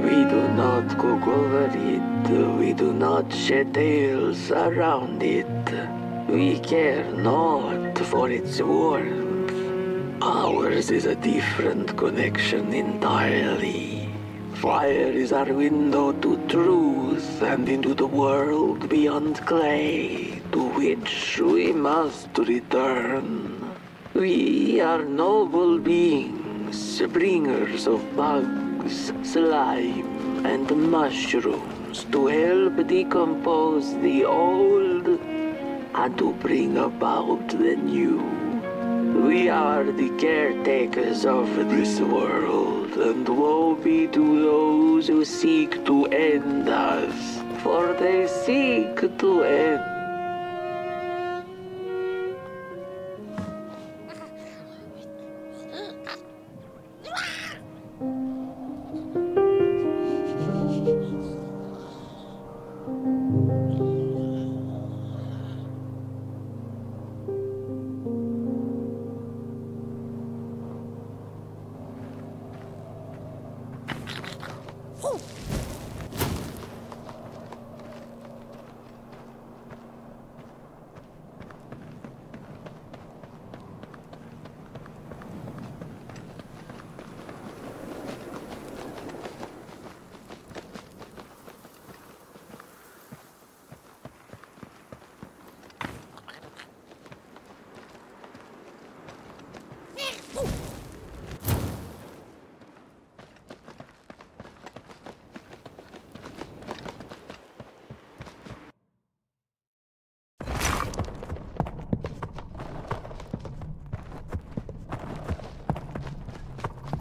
C: We do not cook over it. We do not shed tales around it. We care not for its warmth. Ours is a different connection entirely. Fire is our window to truth and into the world beyond clay, to which we must return. We are noble beings, bringers of bugs, slime, and mushrooms to help decompose the old and to bring about the new. We are the caretakers of this world, and woe be to those who seek to end us, for they seek to end.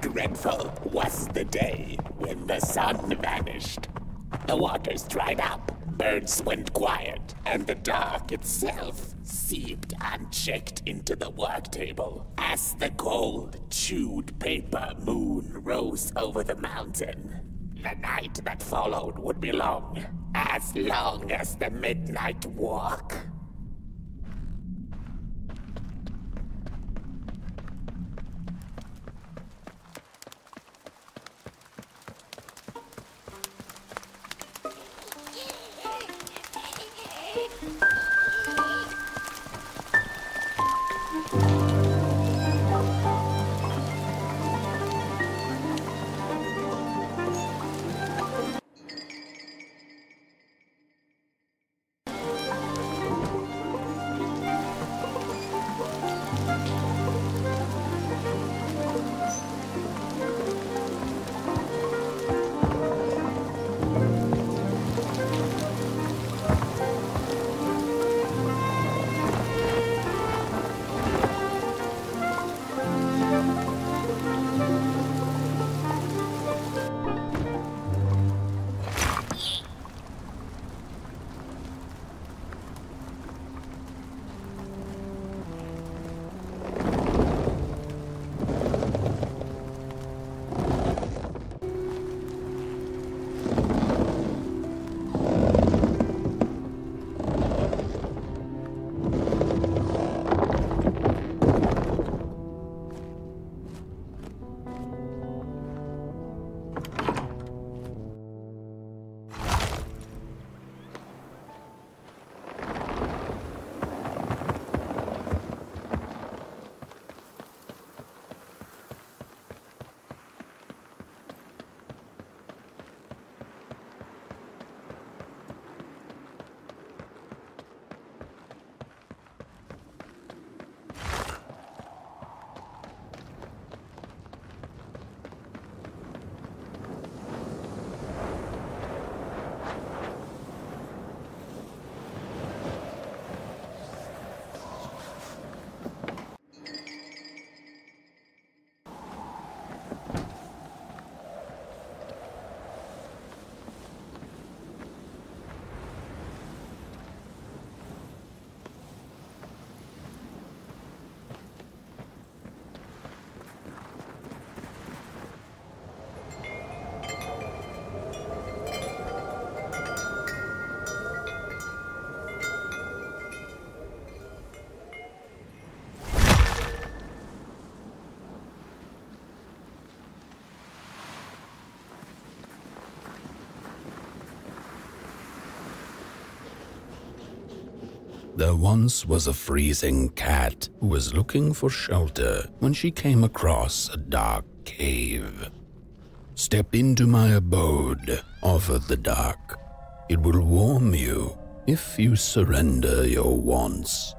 I: Dreadful was the day when the sun vanished. The waters dried up, birds went quiet, and the dark itself seeped unchecked into the work table as the cold, chewed paper moon rose over the mountain. The night that followed would be long as the midnight walk.
A: There once was a freezing cat who was looking for shelter when she came across a dark cave. "Step into my abode," offered the dark. "It will warm you if you surrender your wants."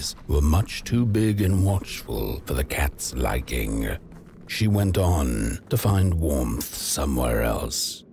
A: eyes were much too big and watchful for the cat's liking. She went on to find warmth somewhere else.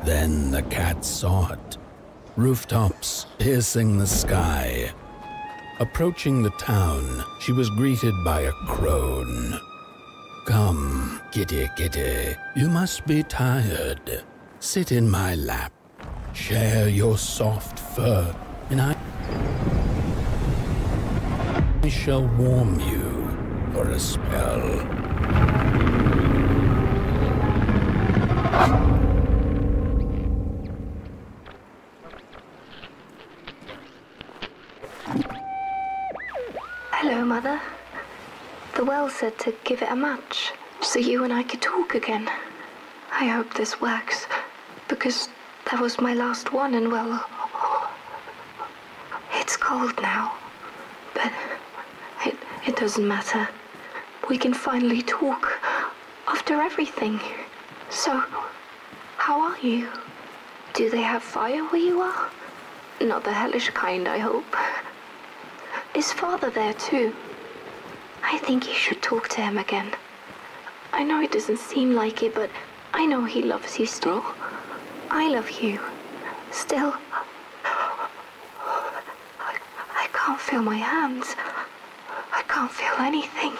A: Then the cat saw it. Rooftops piercing the sky. Approaching the town, she was greeted by a crone. "Come, kitty, kitty, you must be tired. Sit in my lap. Share your soft fur, and I shall warm you for a spell."
J: Hello, Mother. The well said to give it a match, so you and I could talk again. I hope this works, because that was my last one, and well, it's cold now. But it doesn't matter. We can finally talk after everything. So, how are you? Do they have fire where you are? Not the hellish kind, I hope. Is Father there too? I think you should talk to him again. I know it doesn't seem like it, but I know he loves you still. I love you. Still. I can't feel my hands. I can't feel anything.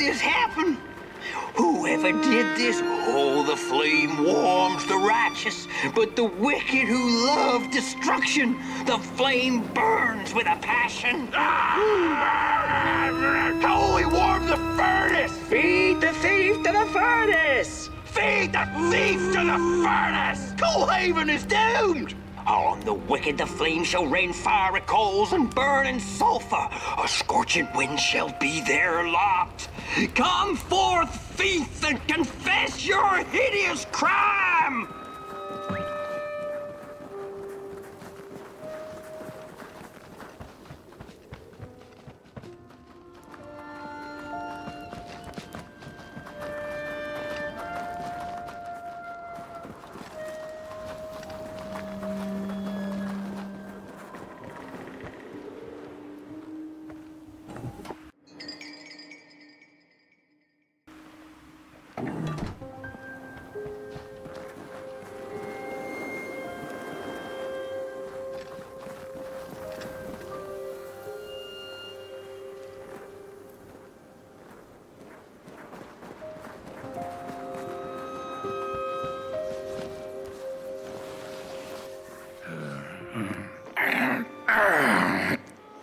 K: this happen? Whoever did this, oh, the flame warms the righteous, but the wicked who love destruction, the flame burns with a passion. Holy warm the furnace!
E: Feed the thief to the furnace!
K: Feed the thief to the furnace! Coalhaven is doomed! On the wicked the flame shall rain fiery coals and burning sulfur. A scorching wind shall be their lot. Come forth, thief, and confess your hideous crime!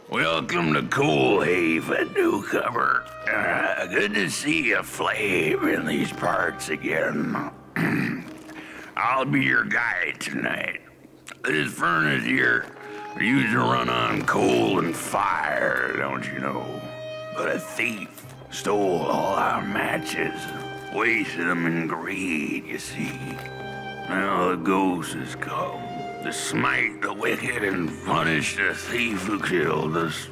L: Welcome to Coalhaven, newcomer. Good to see a flame in these parts again. I'll be your guide tonight. This furnace here used to run on coal and fire, don't you know? But a thief stole all our matches, wasted them in greed, you see. Now the ghost has come to smite the wicked and punish the thief who killed us.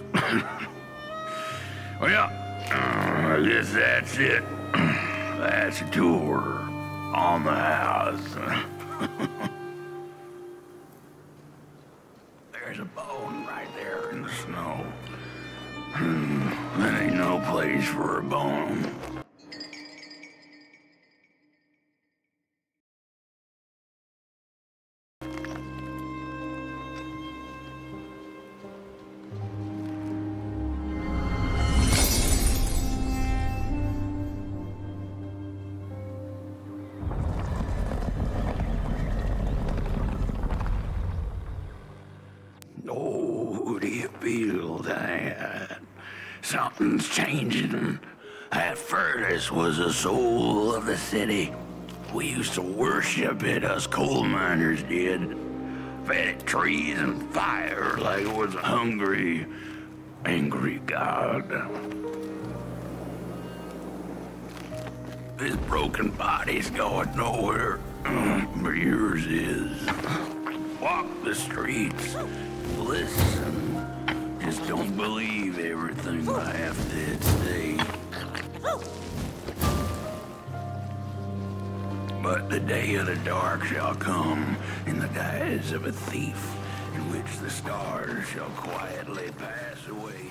L: Well, I guess that's it. That's a tour on the house. There's a bone right there in the snow. That ain't no place for a bone. Oh, do you feel that? Something's changing. That furnace was the soul of the city. We used to worship it, us coal miners did. Fed it trees and fire like it was a hungry, angry god. This broken body's going nowhere, but yours is. Walk the streets. Listen, just don't believe everything I have to say. But the day of the dark shall come in the guise of a thief, in which the stars shall quietly pass away,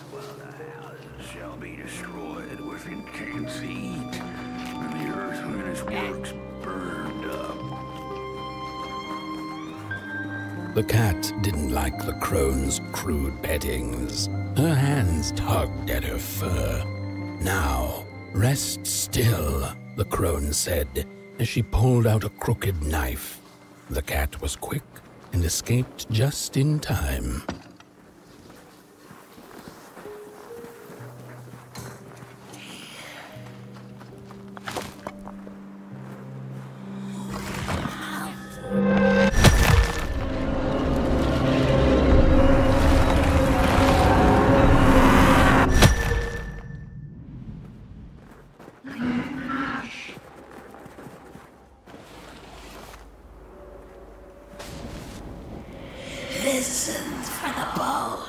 L: while the houses shall be destroyed with intense heat, and the earth and its works burned up.
A: The cat didn't like the crone's crude pettings. Her hands tugged at her fur. Now, rest still, the crone said, as she pulled out a crooked knife. The cat was quick and escaped just in time.
H: Listen for the bone.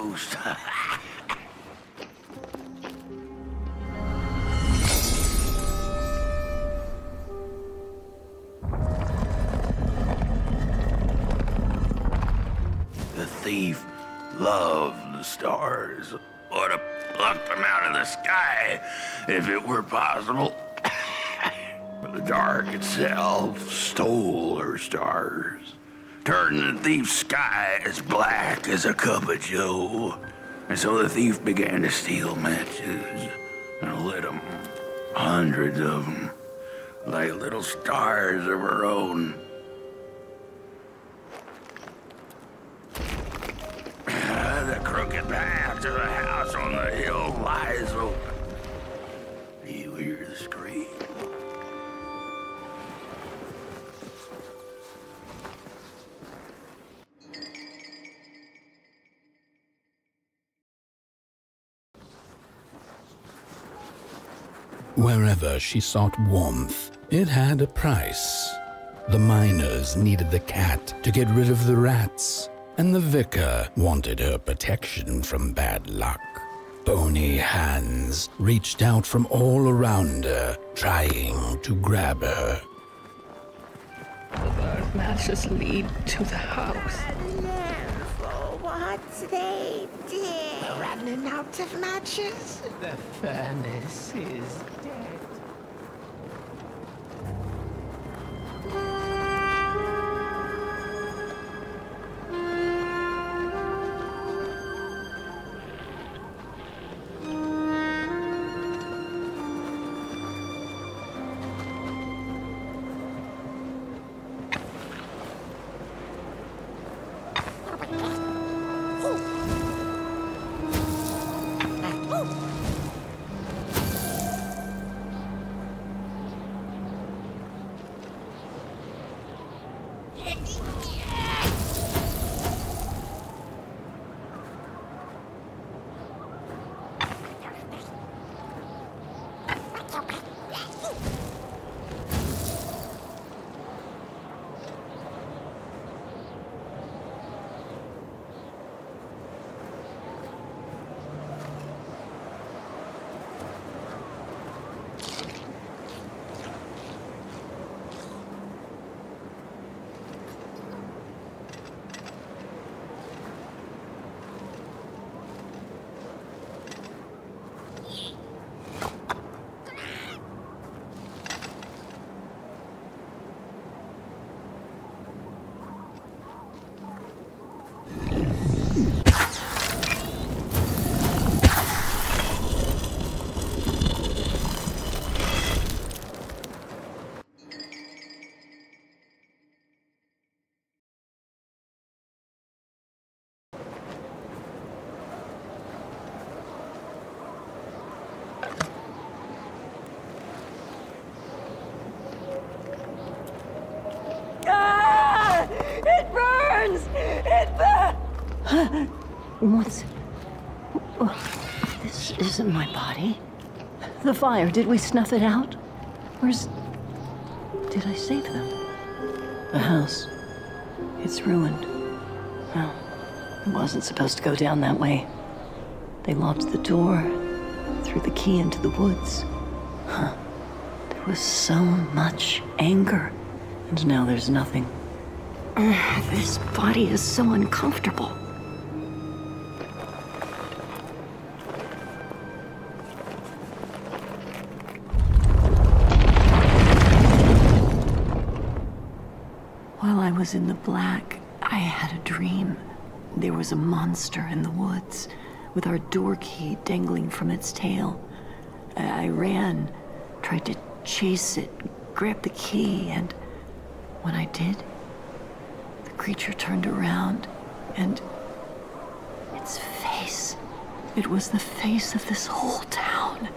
L: ghost. The thief loved the stars. Would have plucked them out of the sky if it were possible. But the dark itself stole her stars, turned the thief's sky as black as a cup of joe. And so the thief began to steal matches and lit them, hundreds of them, like little stars of her own. The crooked path to the house on the hill lies open. You hear the scream.
A: Wherever she sought warmth, it had a price. The miners needed the cat to get rid of the rats, and the vicar wanted her protection from bad luck. Bony hands reached out from all around her, trying to grab her.
C: The burnt matches lead to the house.
H: For what they did. Running out of matches.
C: The furnace is dead.
M: What's... This isn't my body. The fire, did we snuff it out? Where's... Did I save them? The house. It's ruined. Well, it wasn't supposed to go down that way. They locked the door, threw the key into the woods. Huh. There was so much anger, and now there's nothing. This body is so uncomfortable. While I was in the black, I had a dream. There was a monster in the woods, with our door key dangling from its tail. I ran, tried to chase it, grab the key, and when I did, the creature turned around, and its face, it was the face of this whole town.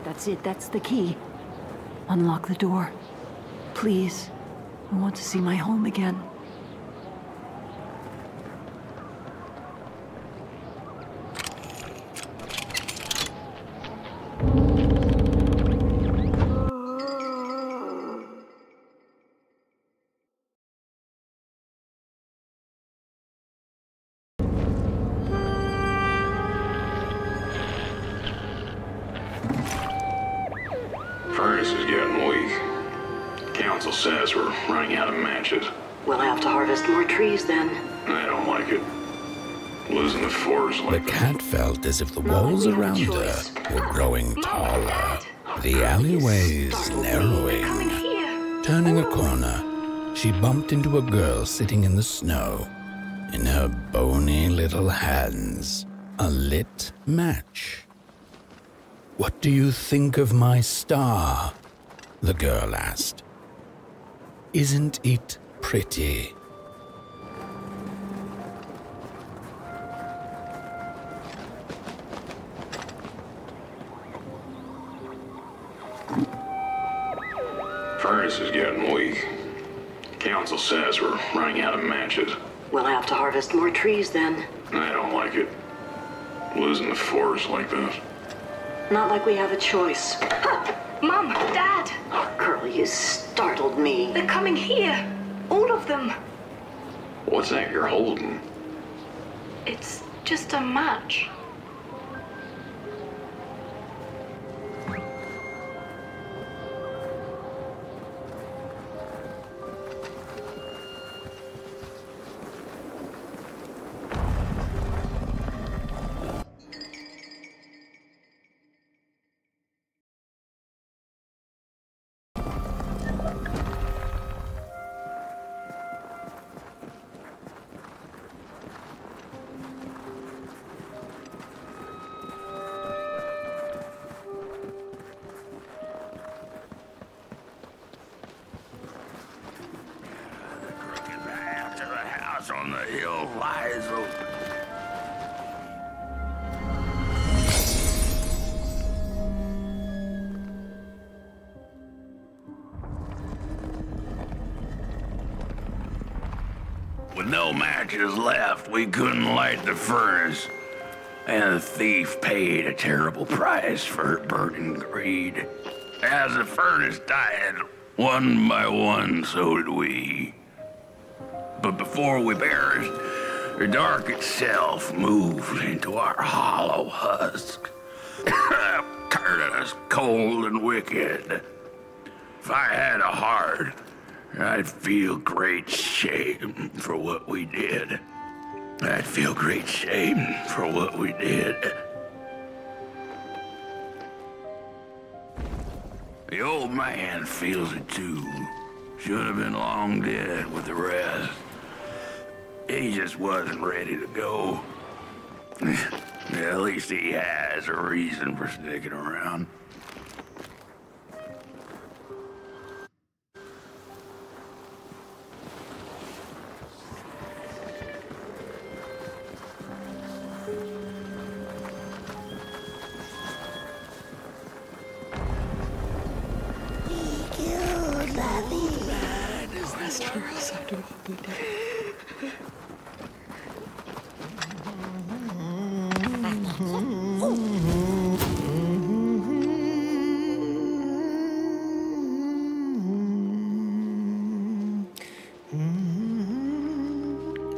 M: That's it, that's the key. Unlock the door. Please. I want to see my home again.
N: Furnace is getting weak. Council says we're running out of matches.
M: We'll have to harvest more trees then.
N: I don't like it. Losing the force like
A: The cat felt as if the walls around her were growing taller, the alleyways narrowing. Turning a corner, she bumped into a girl sitting in the snow. In her bony little hands, a lit match. "What do you think of my star?" the girl asked. "Isn't it pretty?"
N: Furnace is getting weak. Council says we're running out of matches.
M: We'll have to harvest more trees then.
N: I don't like it. Losing the force like this.
M: Not like we have a choice.
J: Mom, Dad!
M: Oh, girl, you startled me.
J: They're coming here. All of them.
N: What's that you're holding?
J: It's just a match.
L: On the hill lies open. With no matches left, we couldn't light the furnace, and the thief paid a terrible price for her burning greed. As the furnace died, one by one, so did we. But before we perished, the dark itself moved into our hollow husk, turning us cold and wicked. If I had a heart, I'd feel great shame for what we did. I'd feel great shame for what we did. The old man feels it too. Should have been long dead with the rest. He just wasn't ready to go. At least he has a reason for sticking around.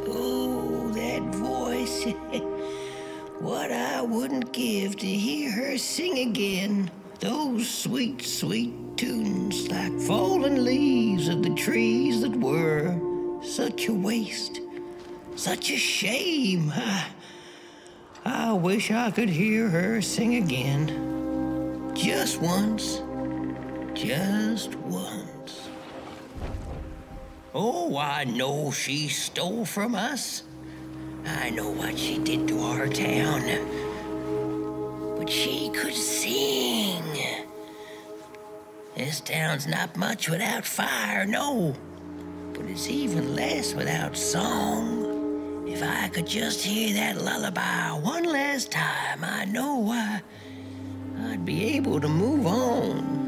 H: Oh, that voice. What I wouldn't give to hear her sing again. Those sweet, sweet tunes like fallen leaves of the trees that were. Such a waste. Such a shame.
G: I wish I could hear her sing again. Just once. Just once. Oh, I know she stole from us. I know what she did to our town. But she could sing. This town's not much without fire, no. But it's even less without song. If I could just hear that lullaby one last time, I know I'd be able to move on.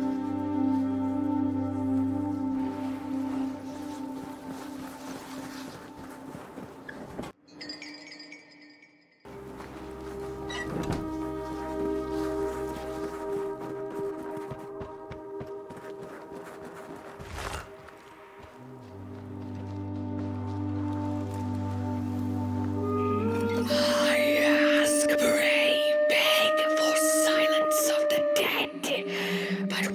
E: I ask, pray, beg for silence of the dead. But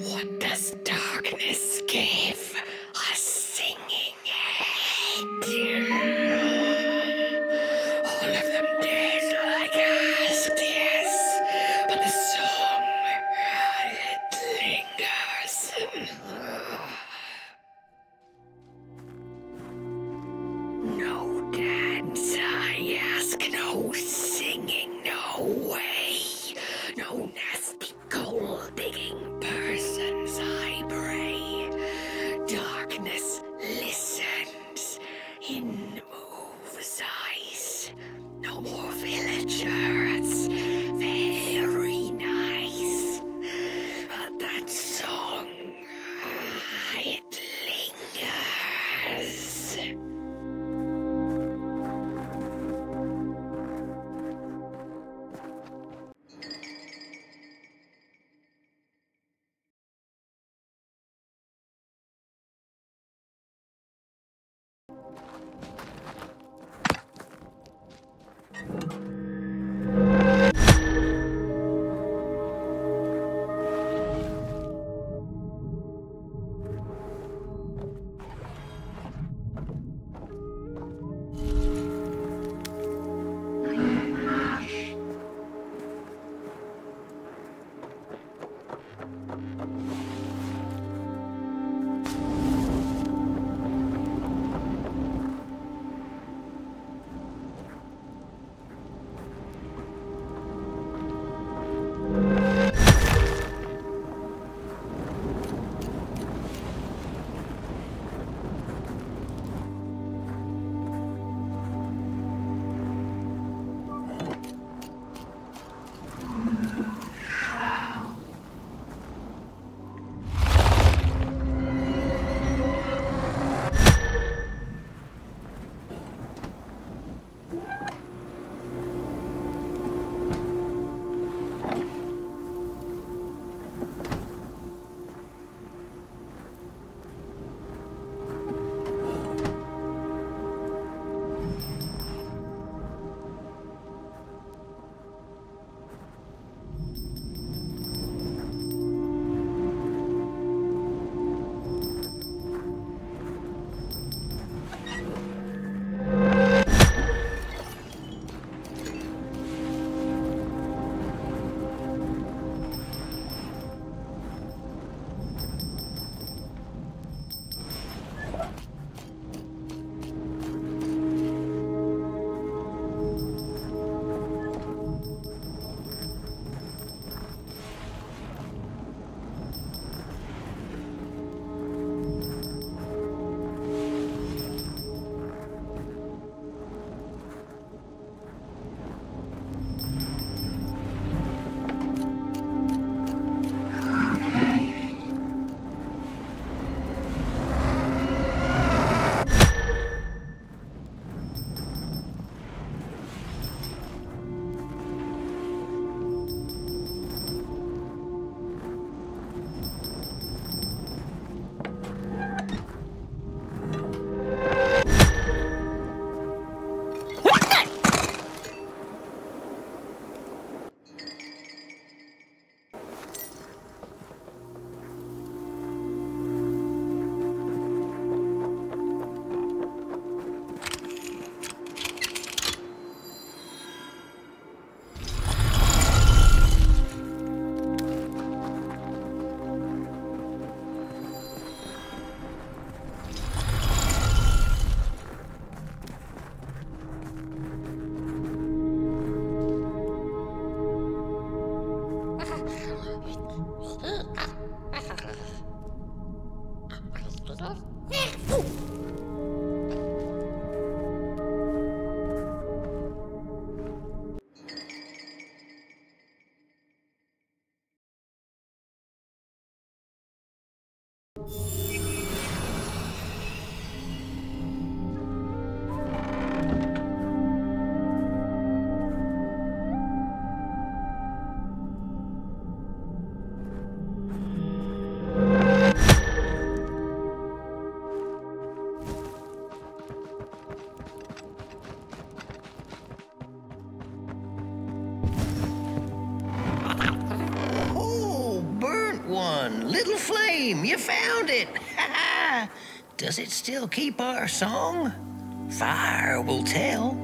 H: Little flame, you found it! Does it still keep our song? Fire will tell.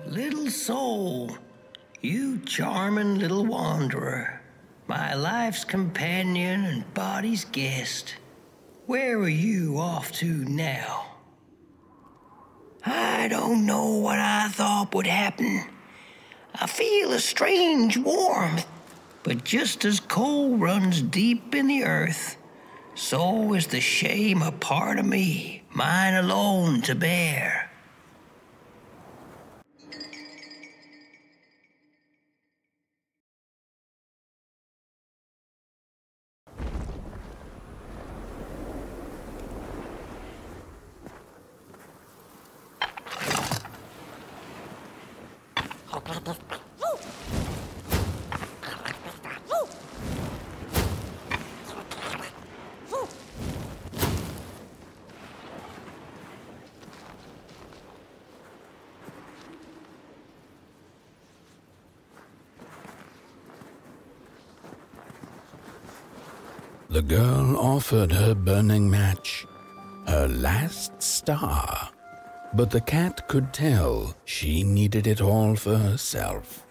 H: Little soul, you charming little wanderer, my life's companion and body's guest. Where are you off to now? I don't know what I thought would happen. I feel a strange warmth, but just as coal runs deep in the earth, so is the shame a part of me, mine alone to bear.
A: The girl offered her burning match, her last star, but the cat could tell she needed it all for herself.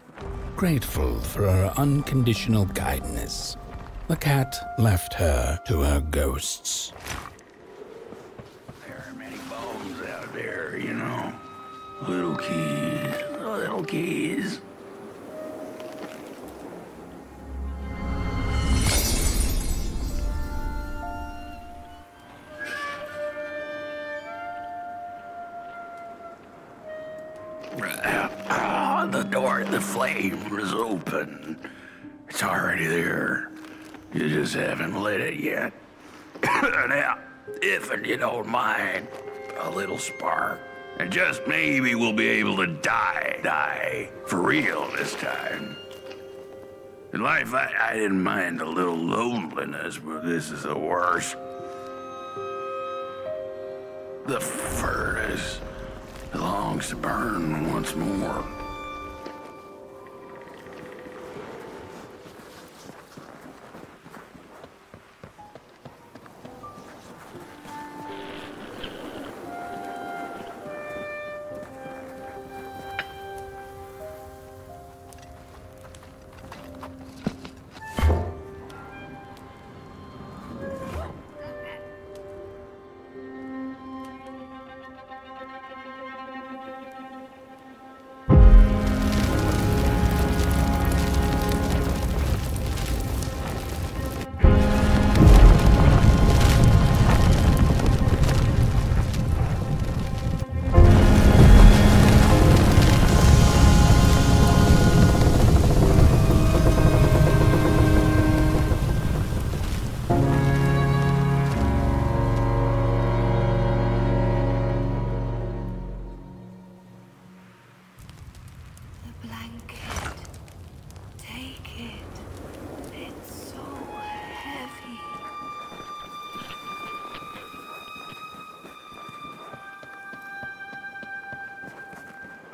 A: Grateful for her unconditional kindness, the cat left her to her ghosts.
L: There are many bones out there, you know. Little keys, little keys. The door to the flame is open. It's already there. You just haven't lit it yet. Now, if you don't mind, a little spark. And just maybe we'll be able to die for real this time. In life, I didn't mind a little loneliness, but this is the worst. The furnace longs to burn once more.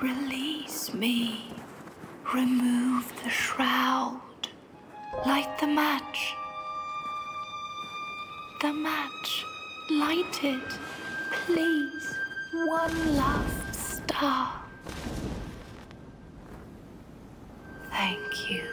J: Release me. Remove the shroud. Light the match. The match. Light it. Please. One last star. Thank you.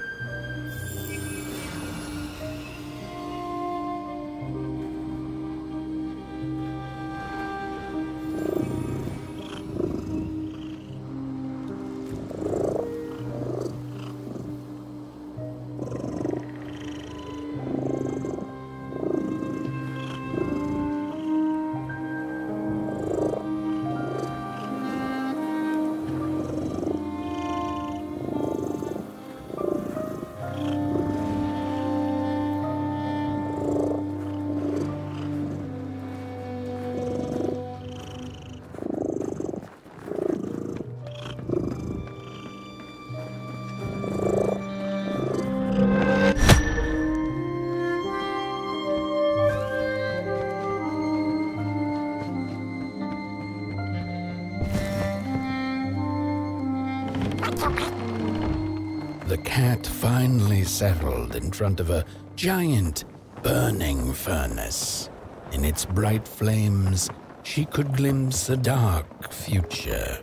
A: The cat finally settled in front of a giant, burning furnace. In its bright flames, she could glimpse a dark future.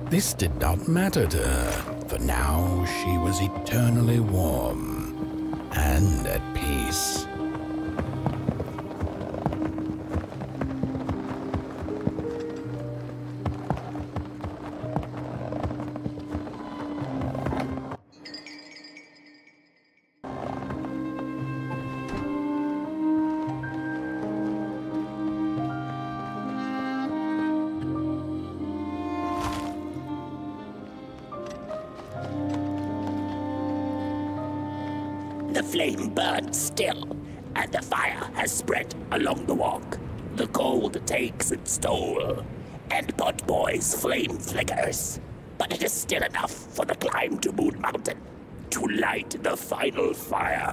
A: This did not matter to her, for now she was eternally warm and at peace.
I: The flame burns still, and the fire has spread along the walk. The cold takes its toll, and Potboy's flame flickers. But it is still enough for the climb to Moon Mountain, to light the final fire.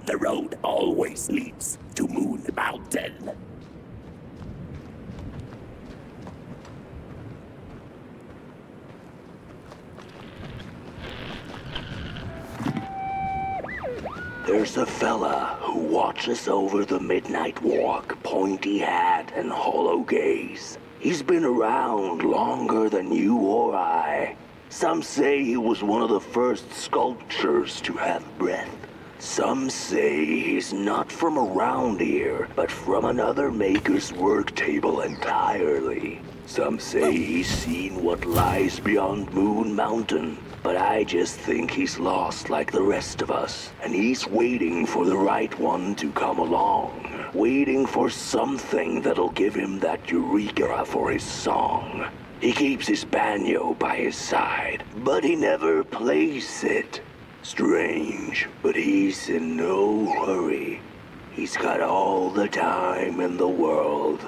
I: The road always leads to Moon Mountain.
K: There's a fella who watches over the midnight walk, pointy hat and hollow gaze. He's been around longer than you or I. Some say he was one of the first sculptures to have breath. Some say he's not from around here, but from another maker's work table entirely. Some say he's seen what lies beyond Moon Mountain. But I just think he's lost like the rest of us, and he's waiting for the right one to come along. Waiting for something that'll give him that eureka for his song. He keeps his banjo by his side, but he never plays it. Strange, but he's in no hurry. He's got all the time in the world.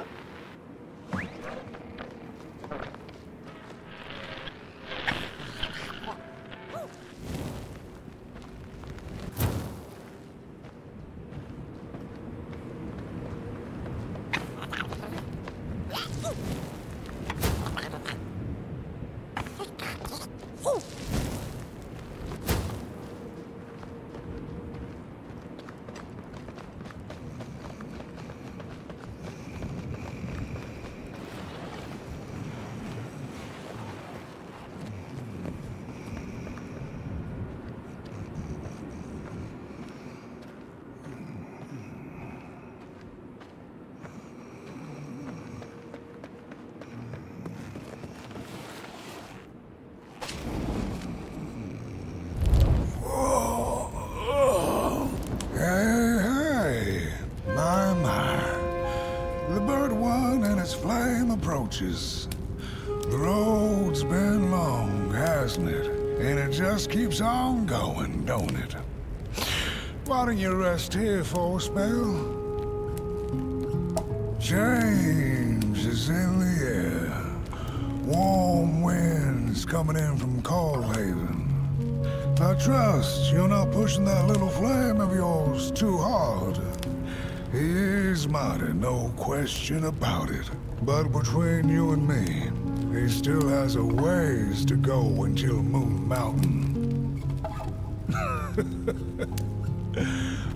K: The road's been long, hasn't it? And it just keeps on going, don't it? Why don't you rest here for a spell? Change is in the air. Warm winds coming in from Coalhaven. I trust you're not pushing that little flame of yours too hard. He is mighty, no question about it.
D: But between you and me, he still has a ways to go until Moon Mountain.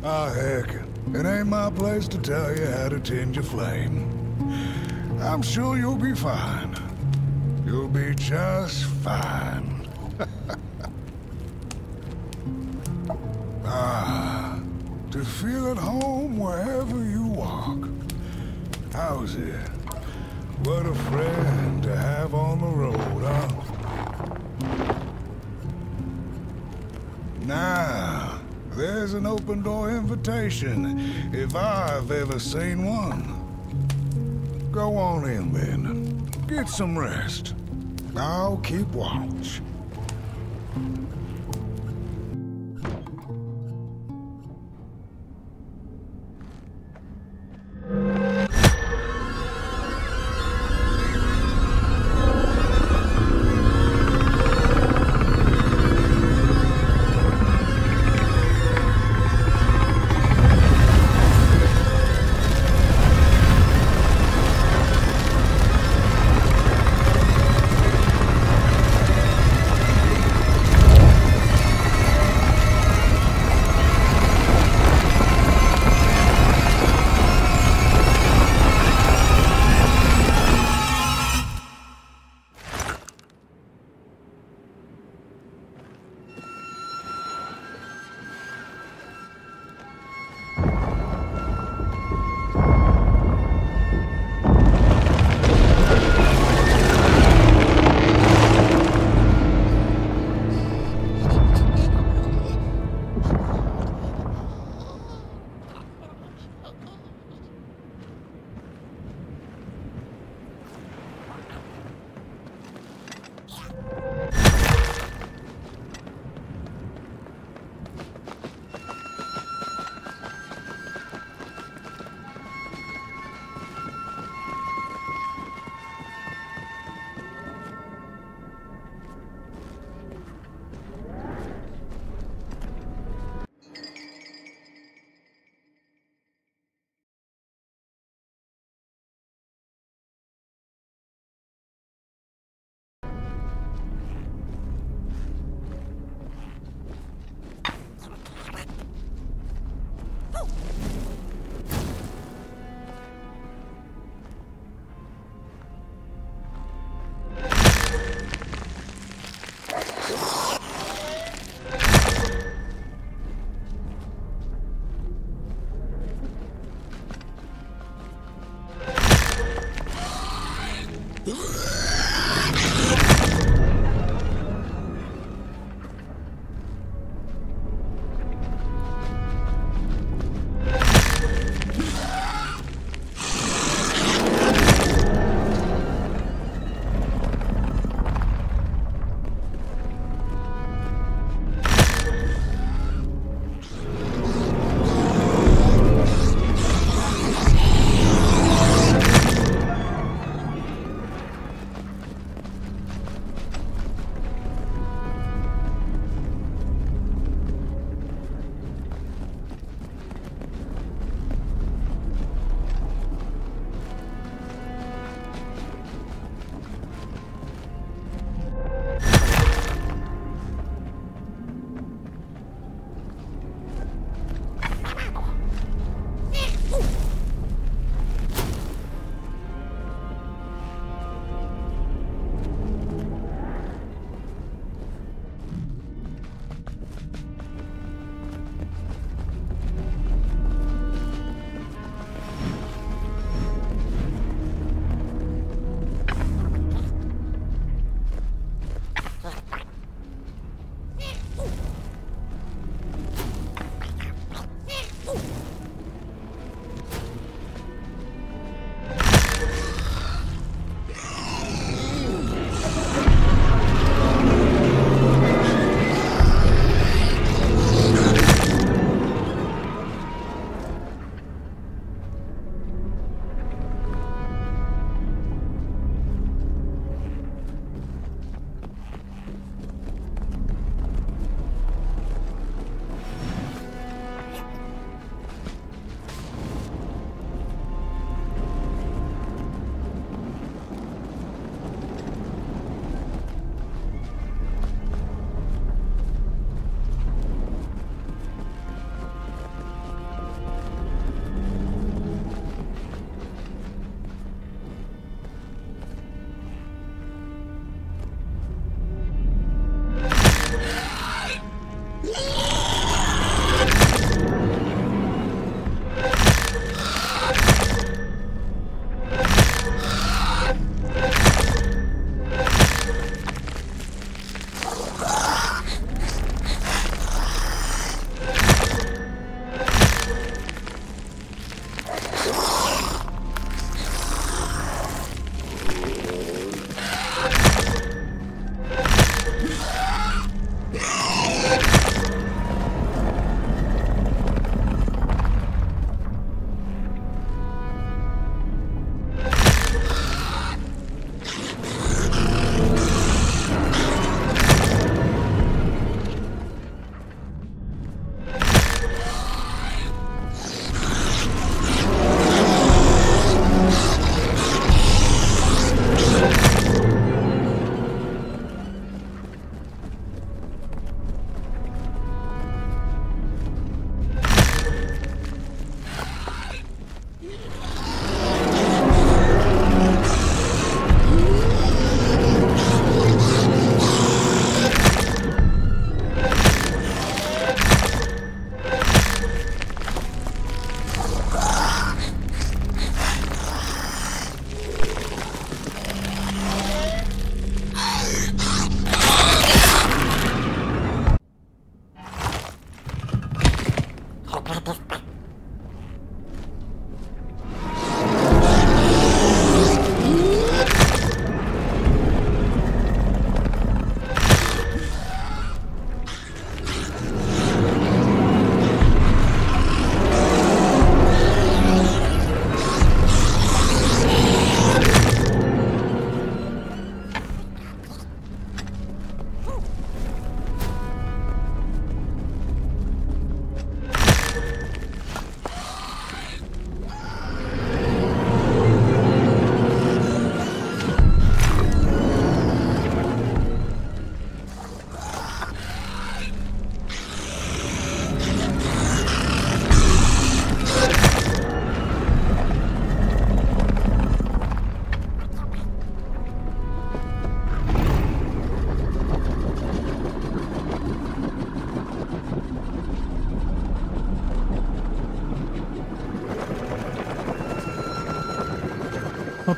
D: Ah, heck, it ain't my place to tell you how to tend your flame. I'm sure you'll be fine. You'll be just fine. Ah, to feel at home wherever you walk. How's it? What a friend to have on the road, huh? Now, there's an open door invitation, if I've ever seen one. Go on in, then. Get some rest. I'll keep watch.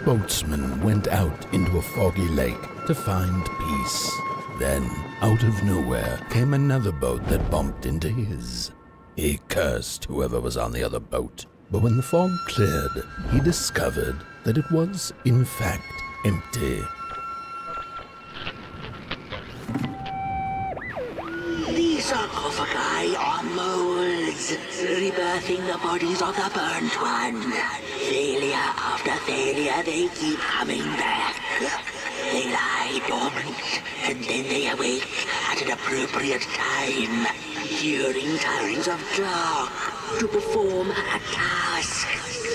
A: boatsman went out into a foggy lake to find peace. Then, out of nowhere, came another boat that bumped into his. He cursed whoever was on the other boat, but when the fog cleared, he discovered that it was, in fact, empty.
H: These sarcophagi are molds, rebirthing the bodies of the burnt one. Failure after failure, they keep coming back. They lie dormant, and then they awake at an appropriate time, during times of dark, to perform a task.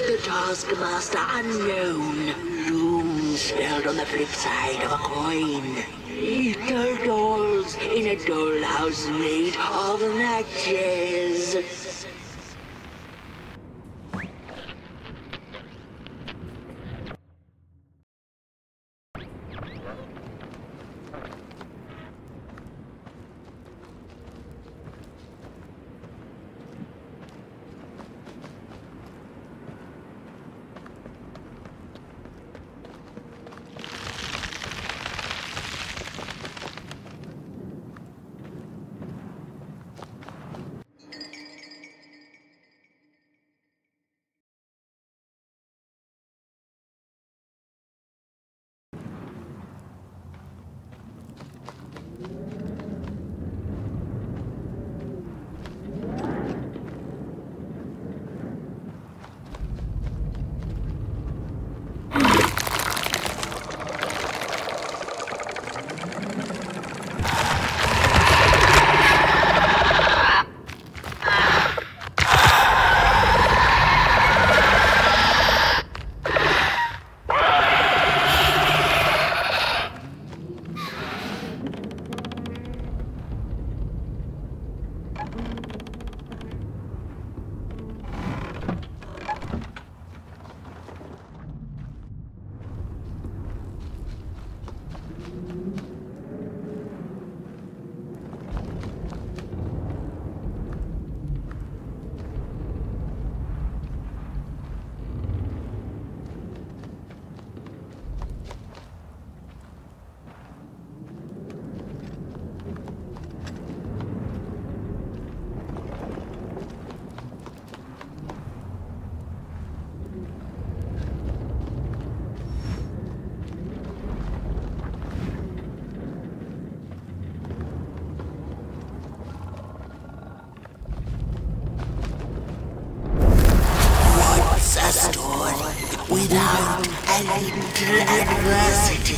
H: The taskmaster unknown, doom spelled on the flip side of a coin. Little dolls in a dollhouse made of matches. Without a little adversity.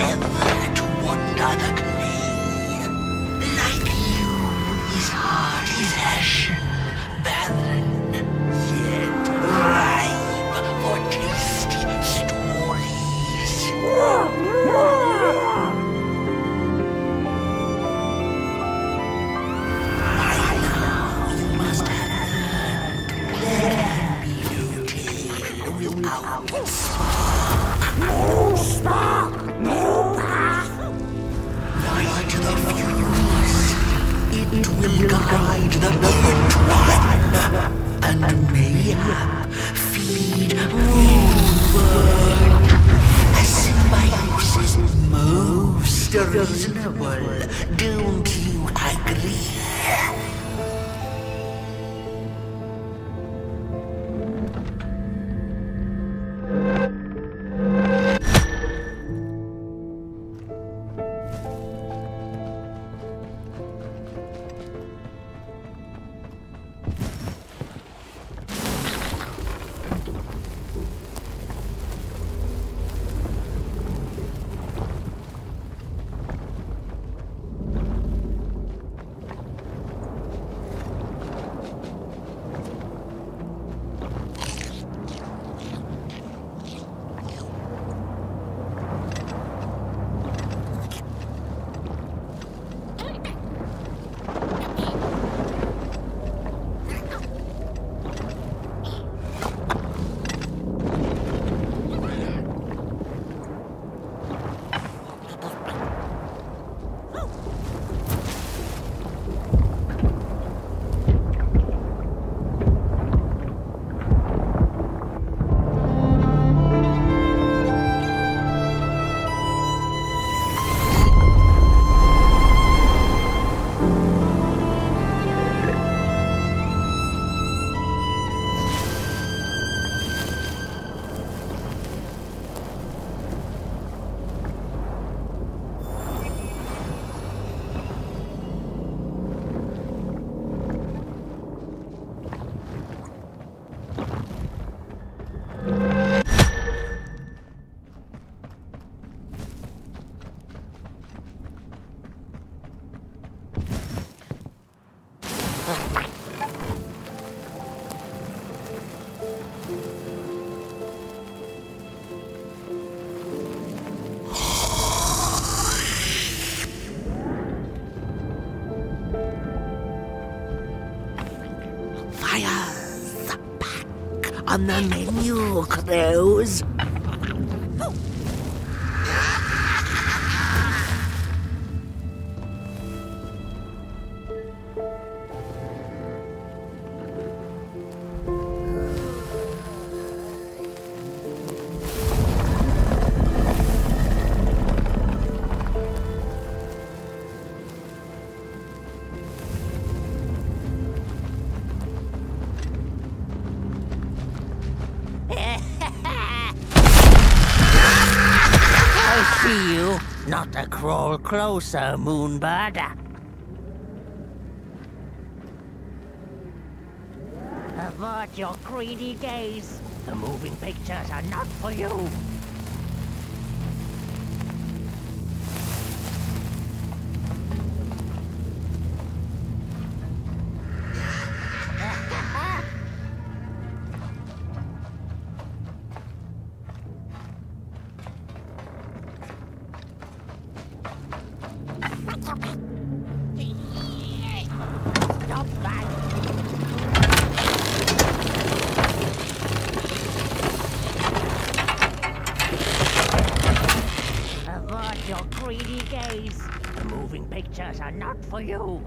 H: ever to wander the clay. Like you, his heart is ashen, barren, yet ripe for tasty stories. By now you must have learned there can be no tale without spark. No spark, no path. Light the fuse. It will guide the burnt one, and mayhap feed Moonbird. A symbiosis most reasonable, don't you agree? On the menu, crows. Not to crawl closer, Moonbird. Avert your greedy gaze. The moving pictures are not for you. Pictures are not for you.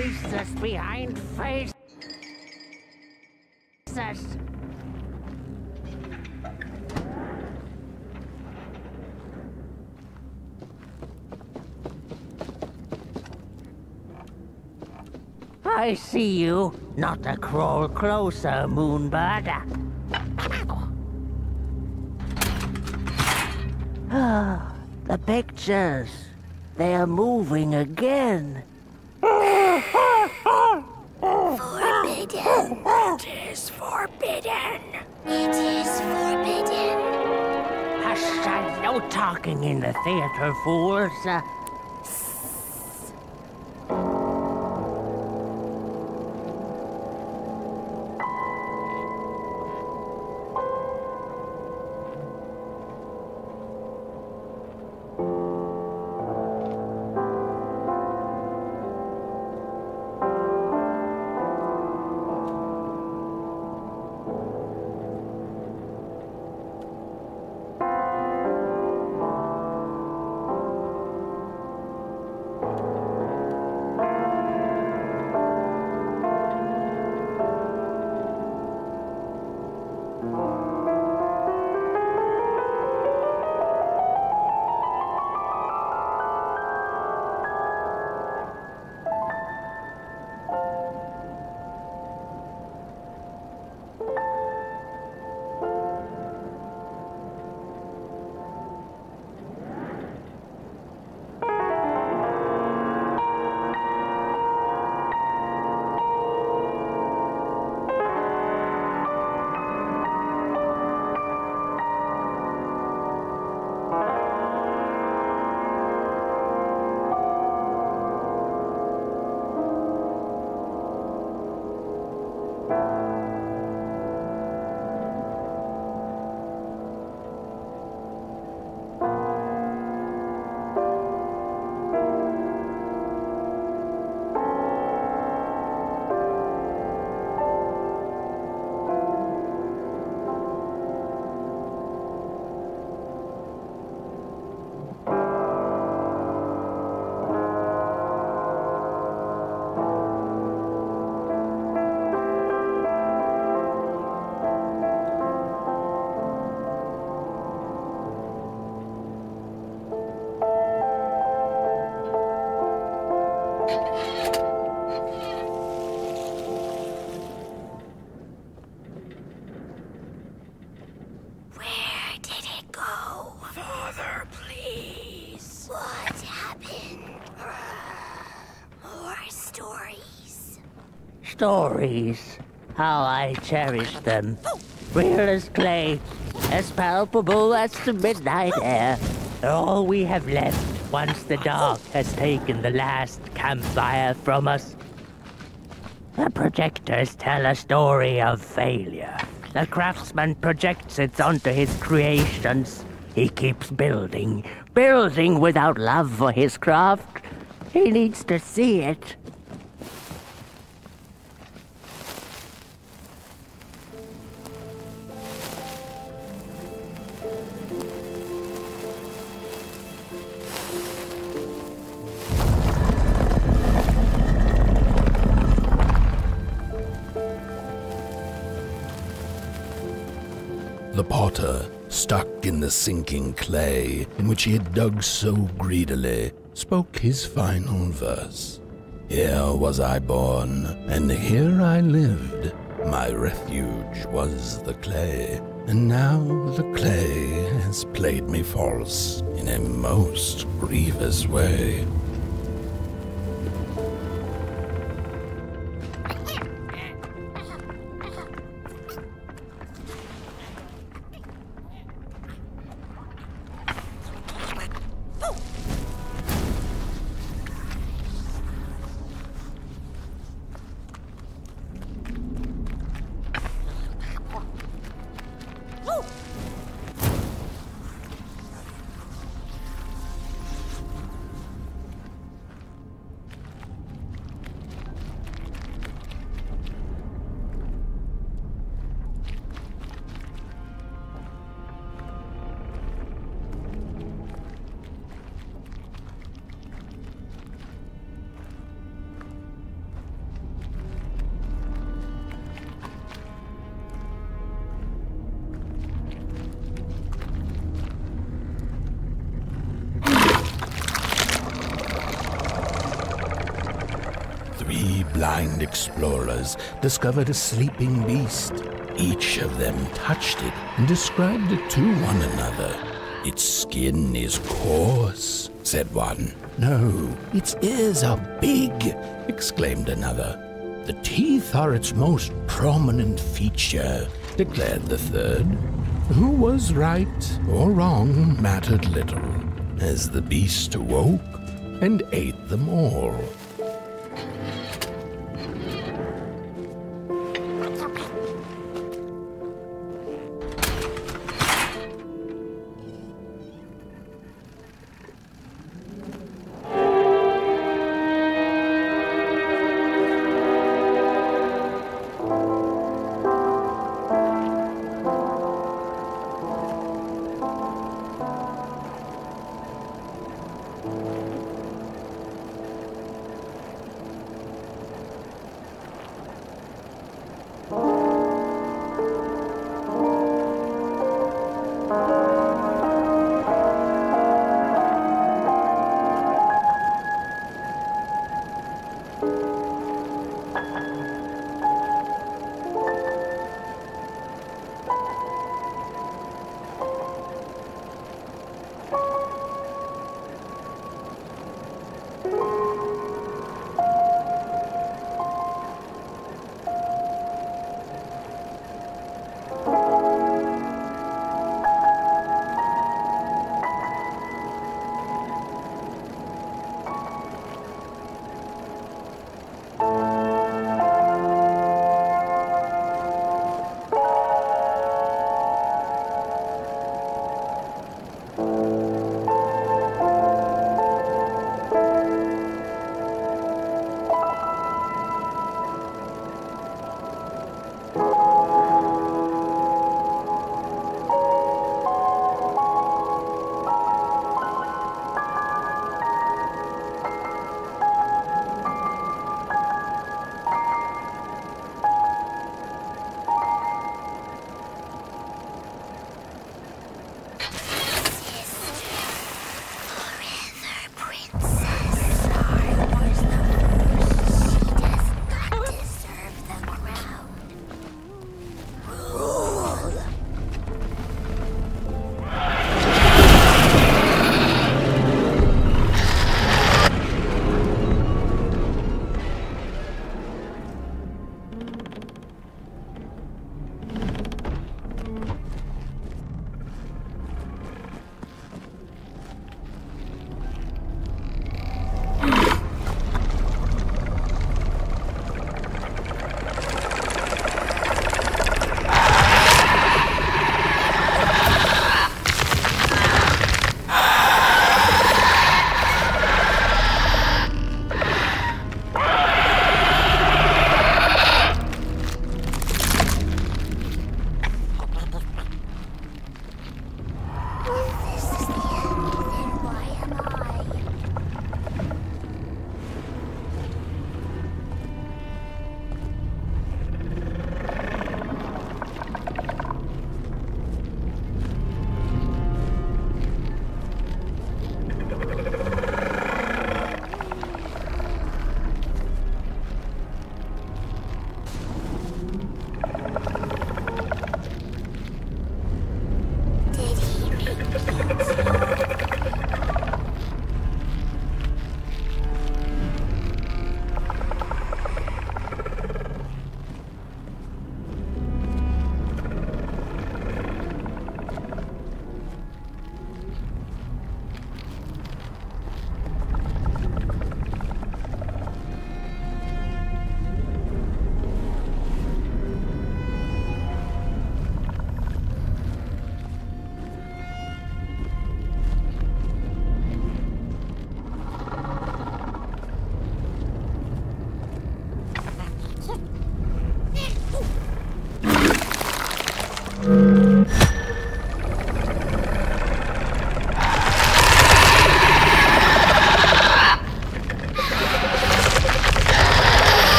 G: Faces behind faces. I see you. Not a crawl closer, Moonbird. Ah, the pictures. They are moving again.
H: Forbidden. It is forbidden. It is forbidden.
G: Hush, no talking in the theater, fools. Stories. How I cherish them. Real as clay, as palpable as the midnight air. They're all we have left once the dark has taken the last campfire from us. The projectors tell a story of failure. The craftsman projects it onto his creations. He keeps building, building without love for his craft. He needs to see it.
A: The potter, stuck in the sinking clay in which he had dug so greedily, spoke his final verse. Here was I born, and here I lived. My refuge was the clay, and now the clay has played me false in a most grievous way. 3 blind explorers discovered a sleeping beast. Each of them touched it and described it to one another. "Its skin is coarse," said one. "No, its ears are big," exclaimed another. "The teeth are its most prominent feature," declared the third. Who was right or wrong mattered little, as the beast awoke and ate them all.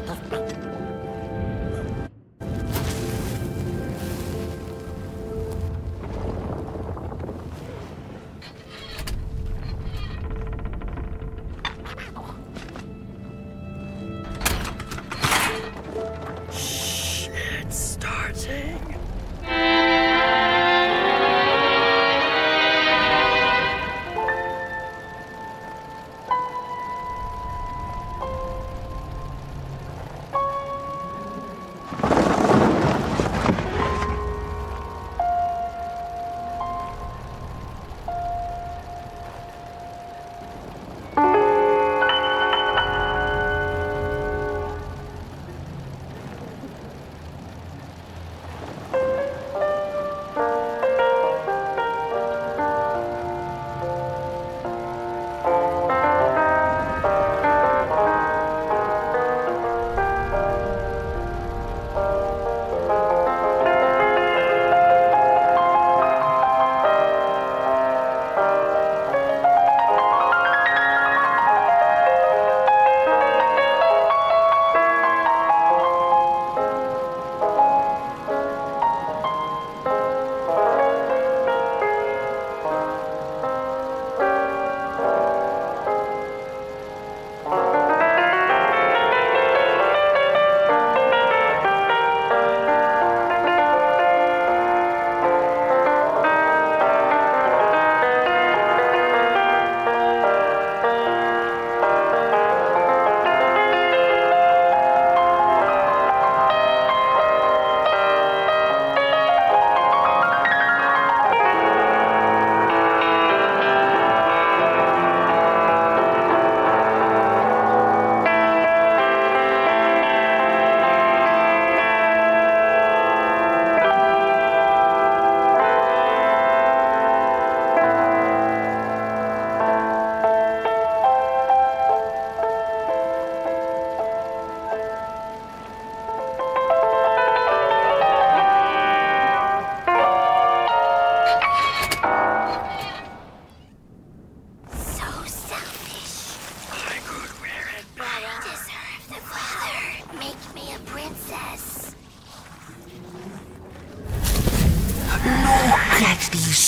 G: It's starting.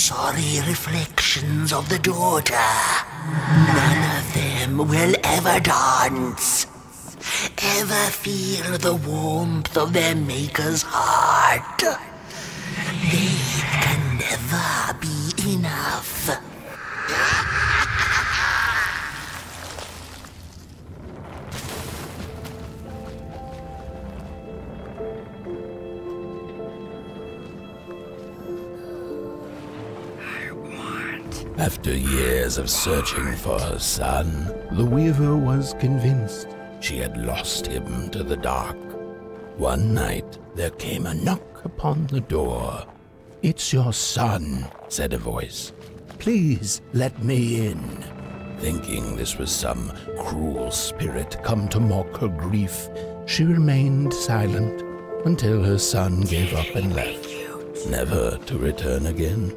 H: Sorry reflections of the daughter. None of them will ever dance. Ever feel the warmth of their maker's heart. They can never be enough.
A: After years of searching for her son, the weaver was convinced she had lost him to the dark. One night, there came a knock upon the door. "It's your son," said a voice. "Please let me in." Thinking this was some cruel spirit come to mock her grief, she remained silent until her son gave up and left, never to return again.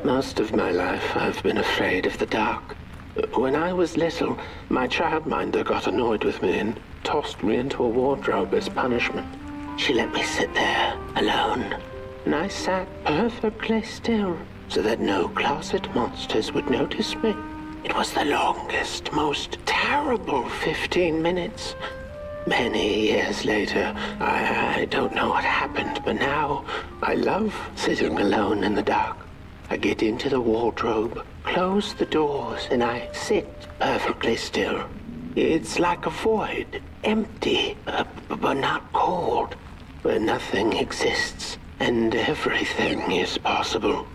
B: Most of my life, I've been afraid of the dark. When I was little, my childminder got annoyed with me and tossed me into a wardrobe as punishment. She let me sit there, alone, and I sat perfectly still so that no closet monsters would notice me. It was the longest, most terrible 15 minutes. Many years later, I don't know what happened, but now I love sitting alone in the dark. I get into the wardrobe, close the doors, and I sit perfectly still. It's like a void, empty, but not cold, where nothing exists and everything is possible.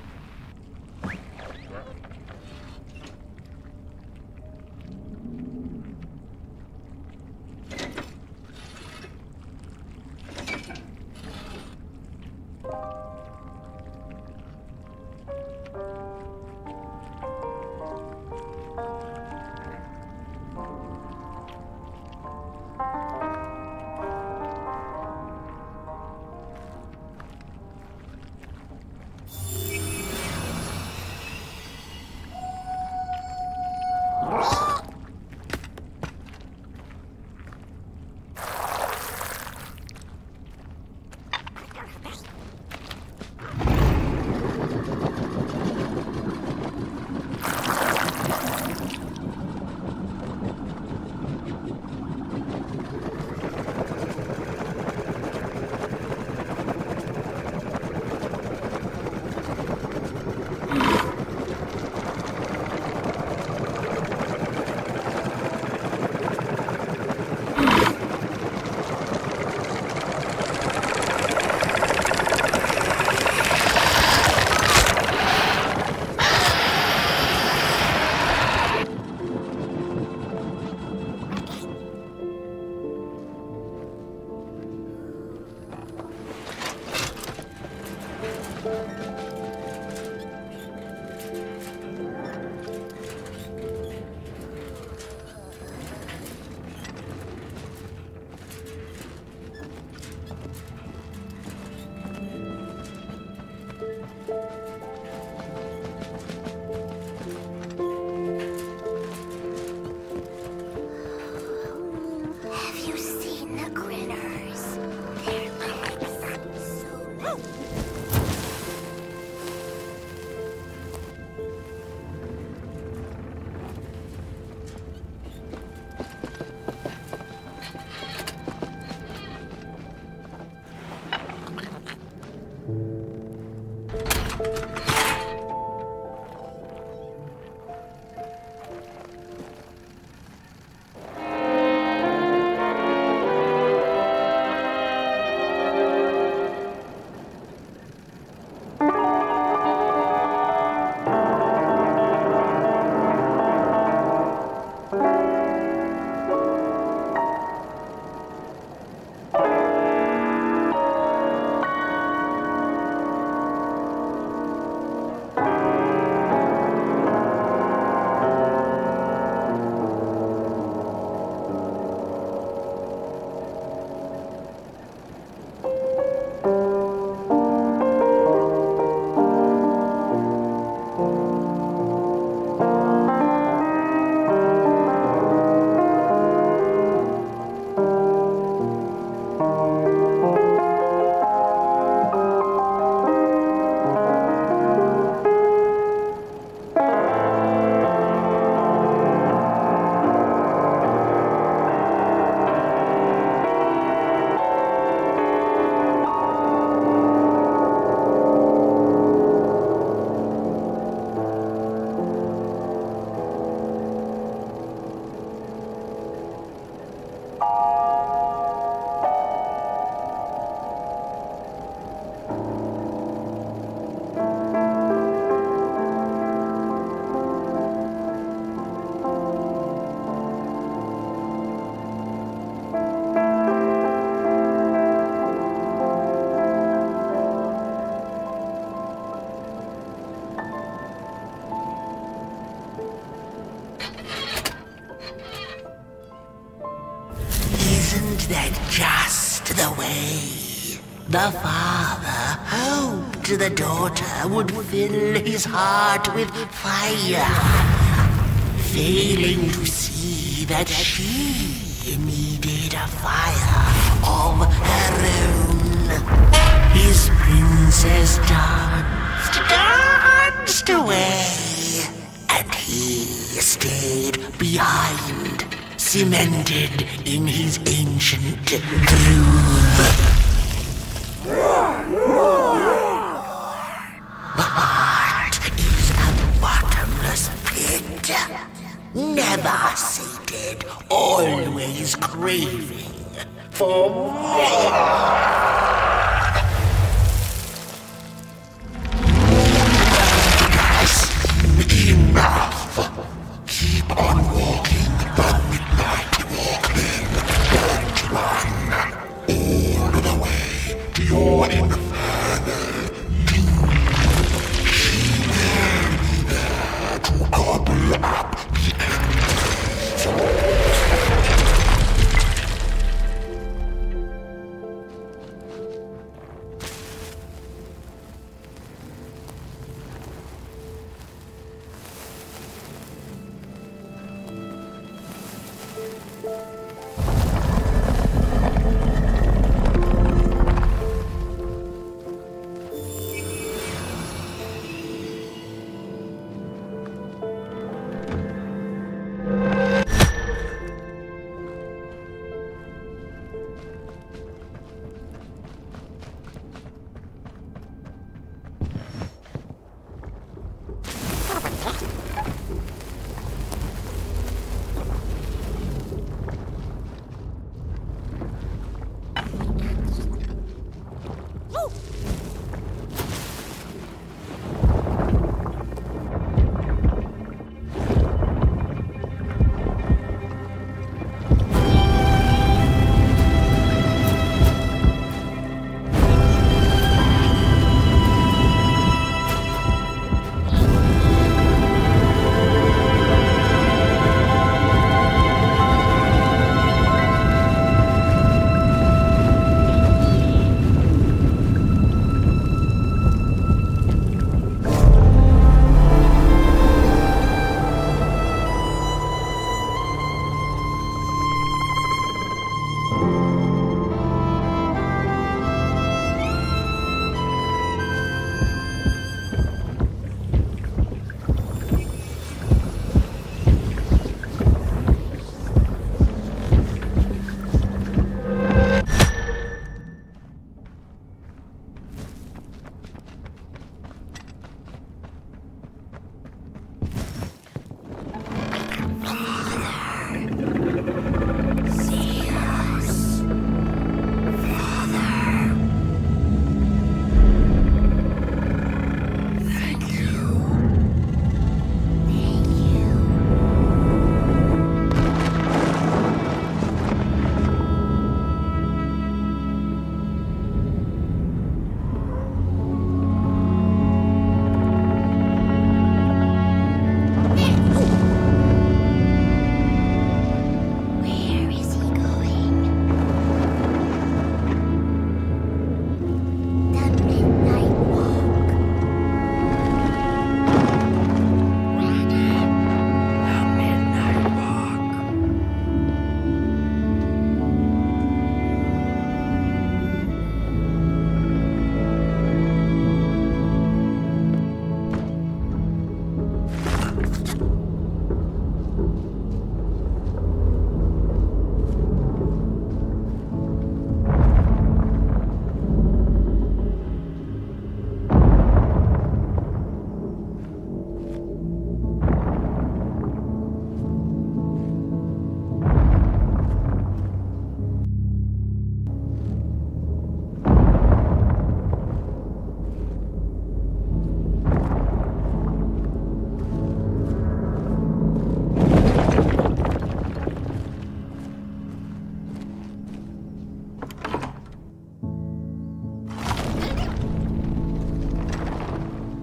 H: that just the way the father hoped the daughter would fill his heart with fire, failing to see that she needed a fire of her own. His princess danced away, and he stayed behind, cemented in his ancient doom. The heart is a bottomless pit, never sated, always craving for more. Enough! Keep on walking the midnight walk then. Don't run all the way to your infernal doom. She will be there to gobble up the embers.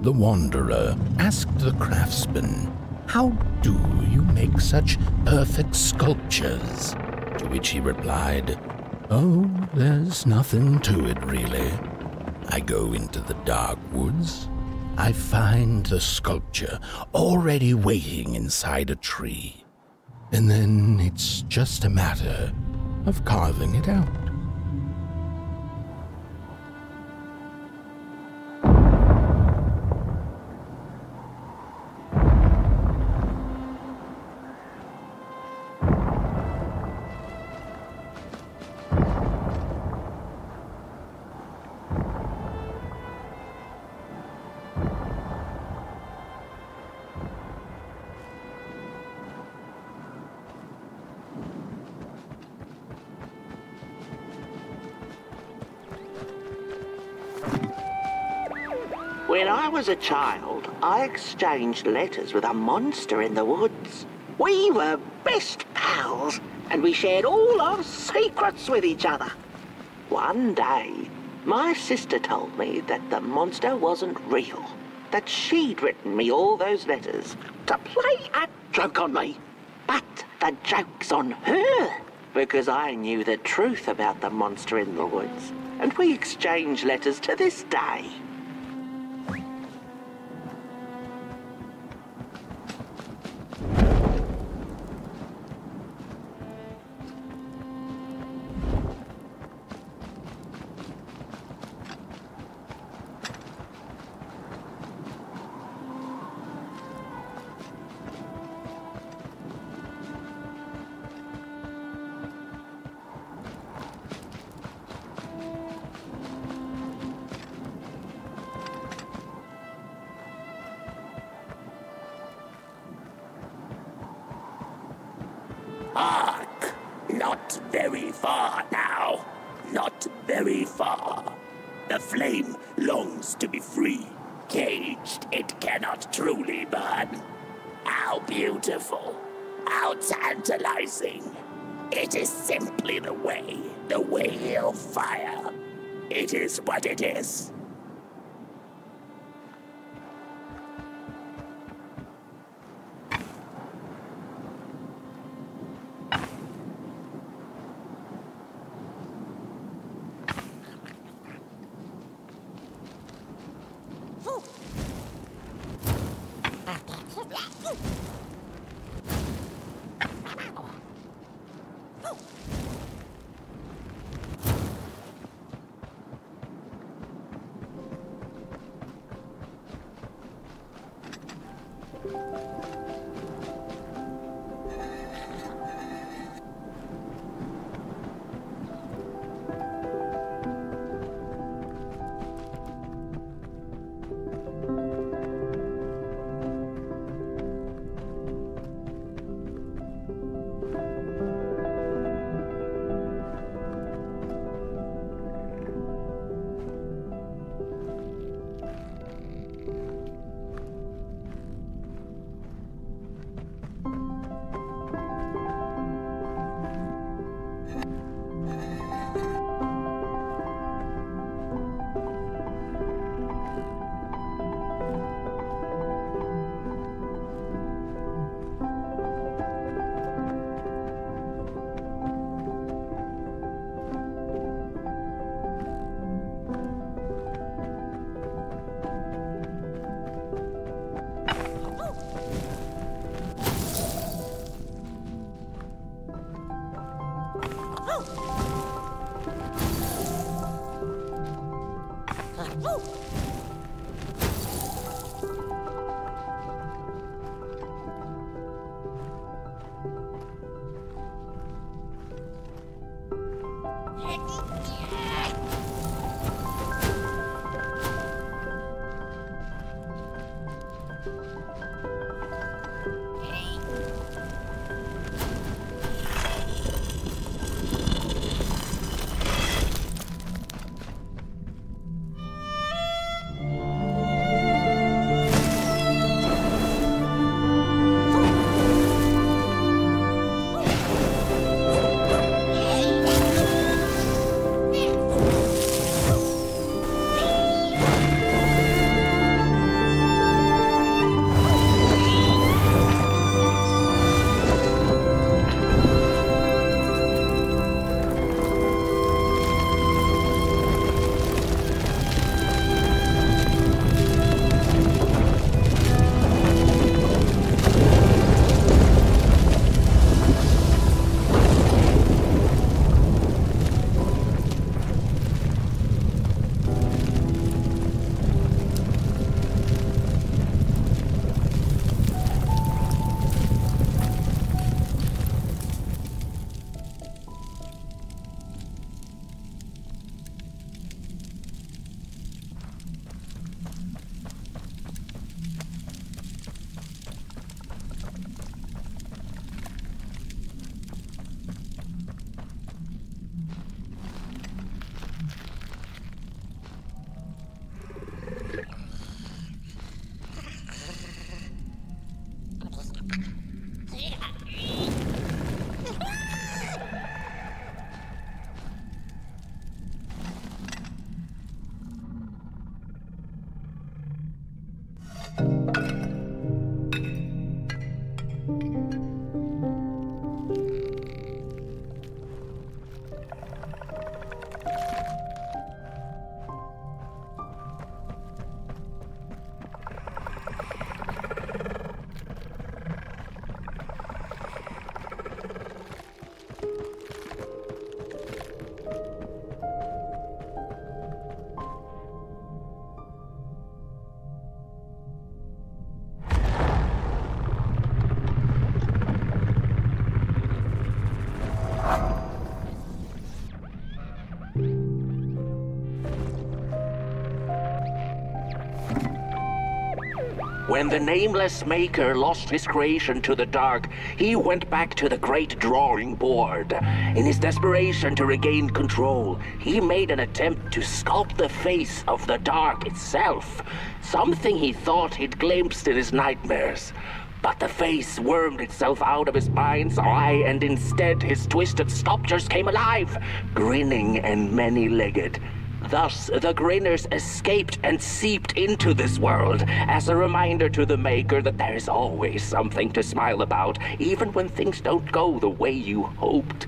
A: The Wanderer asked the craftsman, "How do you make such perfect sculptures?" To which he replied, Oh, there's nothing to it, really. I go into the dark woods. I find the sculpture already waiting inside a tree. And then it's just a matter of carving it out.
O: When I was a child, I exchanged letters with a monster in the woods. We were best pals, and we shared all our secrets with each other. One day, my sister told me that the monster wasn't real, that she'd written me all those letters to play a joke on me. But the joke's on her, because I knew the truth about the monster in the woods, and we exchange letters to this day.
I: Hark! Not very far now. Not very far. The flame longs to be free. Caged, it cannot truly burn. How beautiful. How tantalizing. It is simply the way of fire. It is what it is.
B: When the nameless maker lost his creation to the dark, he went back to the great drawing board. In his desperation to regain control, he made an attempt to sculpt the face of the dark itself, something he thought he'd glimpsed in his nightmares. But the face wormed itself out of his mind's eye, and instead his twisted sculptures came alive, grinning and many-legged. Thus, the grinners escaped and seeped into this world as a reminder to the maker that there is always something to smile about, even when things don't go the way you hoped.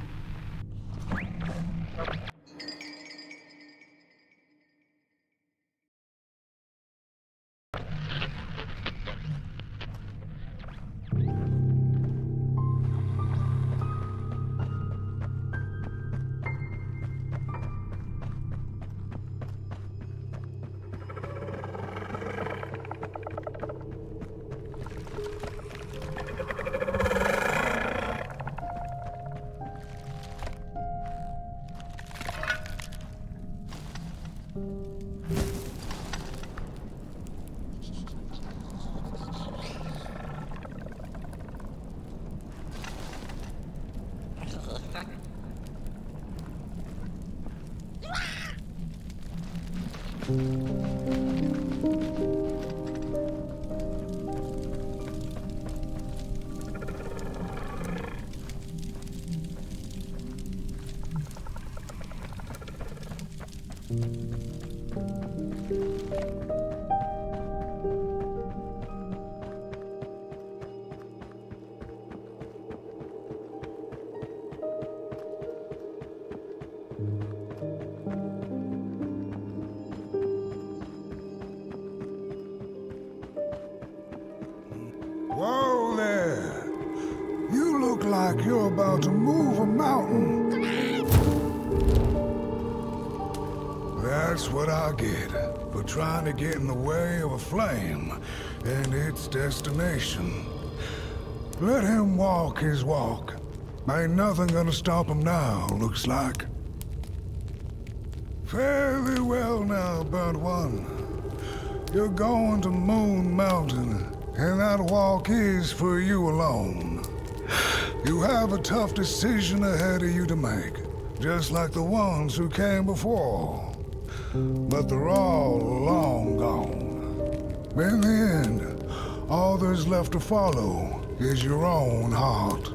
D: Whoa there! You look like you're about to move a mountain. That's what I get for trying to get in the way of a flame and its destination. Let him walk his walk. Ain't nothing gonna stop him now, looks like. Fairly well now, Burnt One. You're going to Moon Mountain, and that walk is for you alone. You have a tough decision ahead of you to make, just like the ones who came before. But they're all long gone. In the end, all there's left to follow is your own heart.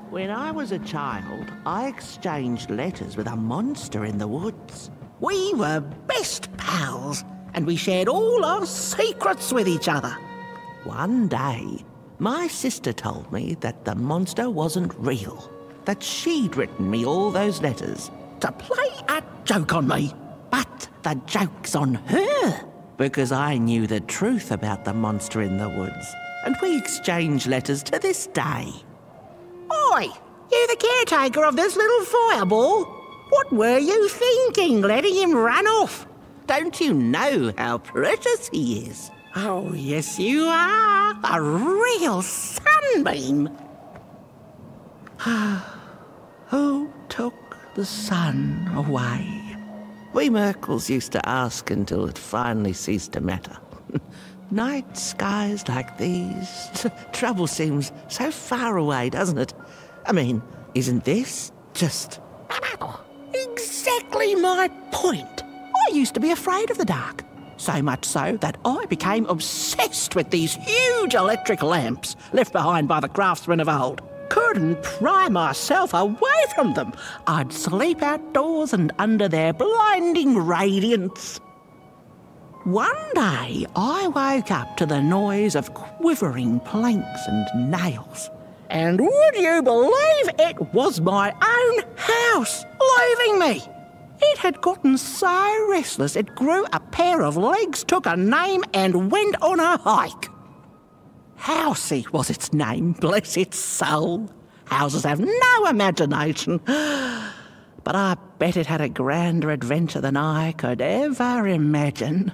O: When I was a child, I exchanged letters with a monster in the woods. We were best pals, and we shared all our secrets with each other. One day, my sister told me that the monster wasn't real, that she'd written me all those letters to play a joke on me. But the joke's on her, because I knew the truth about the monster in the woods, and we exchange letters to this day. Oi! You the caretaker of this little fireball? What were you thinking, letting him run off? Don't you know how precious he is? Oh, yes you are. A real sunbeam. Who took the sun away?
G: We Merkles used to ask until it finally ceased to matter. Night skies like these, trouble seems so far away, doesn't it? I mean, isn't this just... Exactly my point. I used to be afraid of the dark. So much so that I became obsessed with these huge electric lamps left behind by the craftsmen of old. Couldn't pry myself away from them. I'd sleep outdoors and under their blinding radiance. One day, I woke up to the noise of quivering planks and nails. And would you believe it was my own house leaving me? It had gotten so restless it grew a pair of legs, took a name and went on a hike. Housey was its name, bless its soul. Houses have no imagination. But I bet it had a grander adventure than I could ever imagine.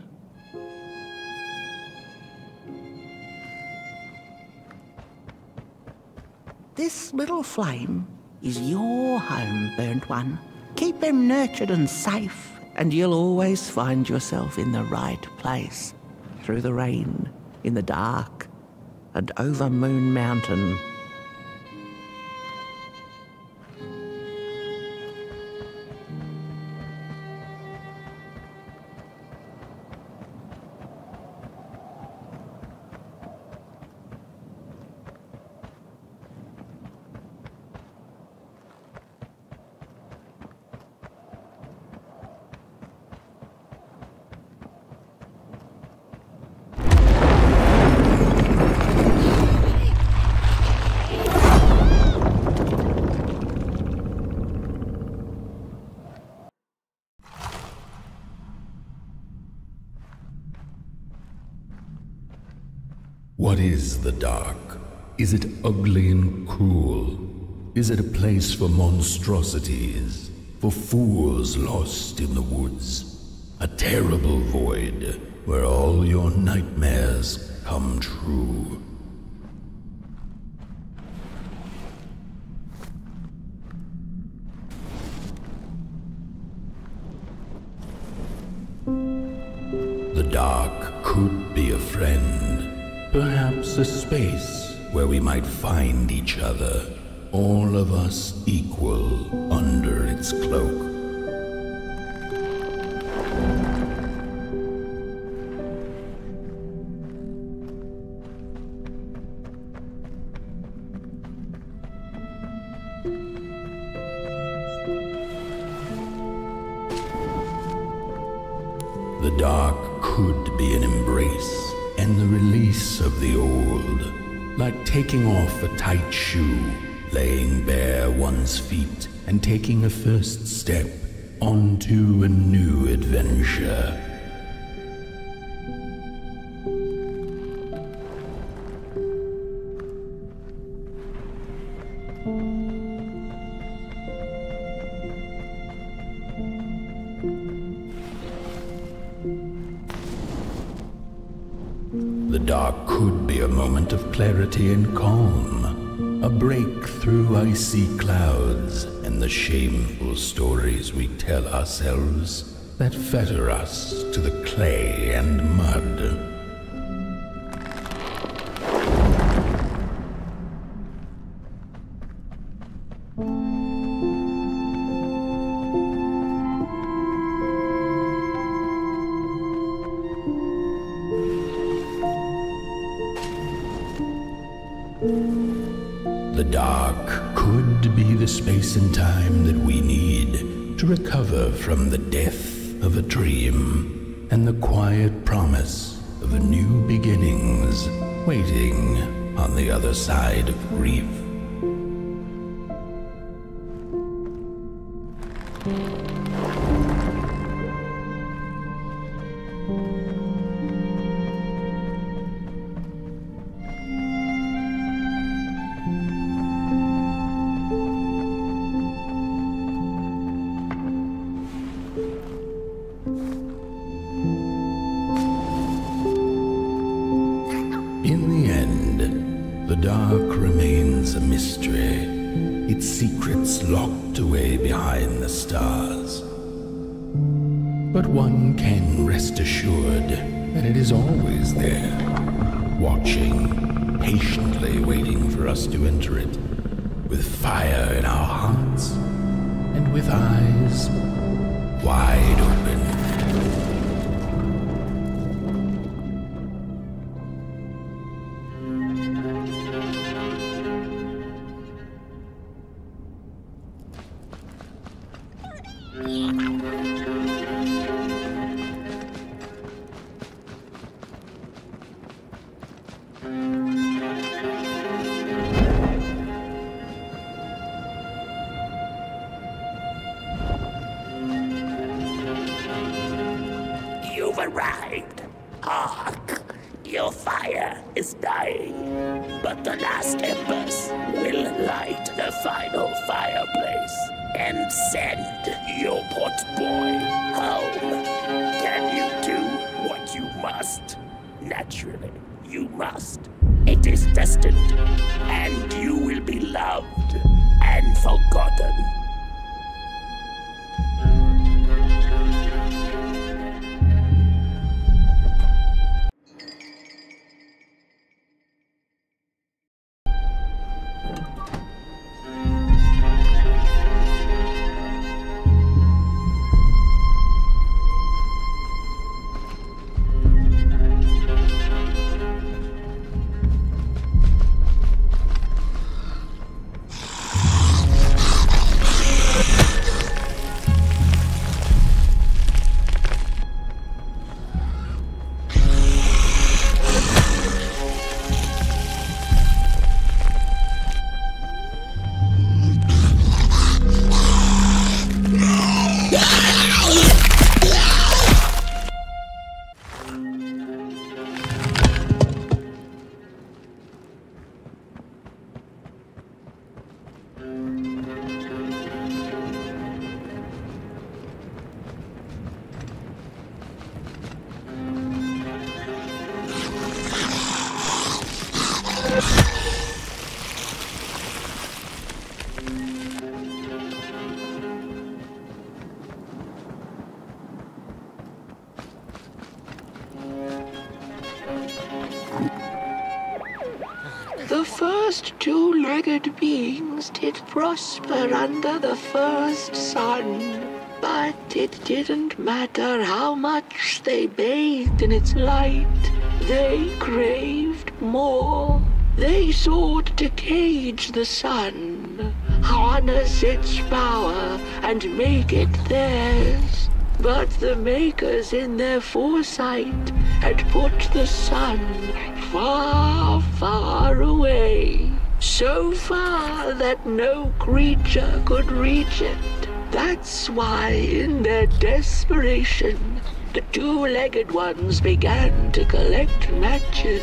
G: This little flame is your home, burnt one. Keep him nurtured and safe, and you'll always find yourself in the right place. Through the rain, in the dark, and over Moon Mountain.
A: What is the dark? Is it ugly and cruel? Is it a place for monstrosities, for fools lost in the woods? A terrible void where all your nightmares come true. The dark could be a friend. Perhaps a space where we might find each other, all of us equal under its cloak. The dark could be an embrace and the release of the old, like taking off a tight shoe, laying bare one's feet, and taking a first step onto a new adventure. The dark could be a moment of clarity and calm, a break through icy clouds and the shameful stories we tell ourselves that fetter us to the clay and mud. The dark could be the space and time that we need to recover from the death of a dream and the quiet promise of new beginnings waiting on the other side of grief. In the end, the dark remains a mystery, its secrets locked away behind the stars. But one can rest assured that it is always there, watching, patiently waiting for us to enter it, with fire in our hearts and with eyes wide open.
I: You've arrived. Hark! Your fire is dying, but the last embers will light the final fireplace and send your pot boy home. Can you do what you must? Naturally, you must. It is destined, and you will be loved and forgotten.
O: The first two-legged beings did prosper under the first sun, but it didn't matter how much they bathed in its light. They craved more. They sought to cage the sun, harness its power, and make it theirs. But the makers in their foresight had put the sun far, far away. So far that no creature could reach it. That's why, in their desperation, the two-legged ones began to collect matches,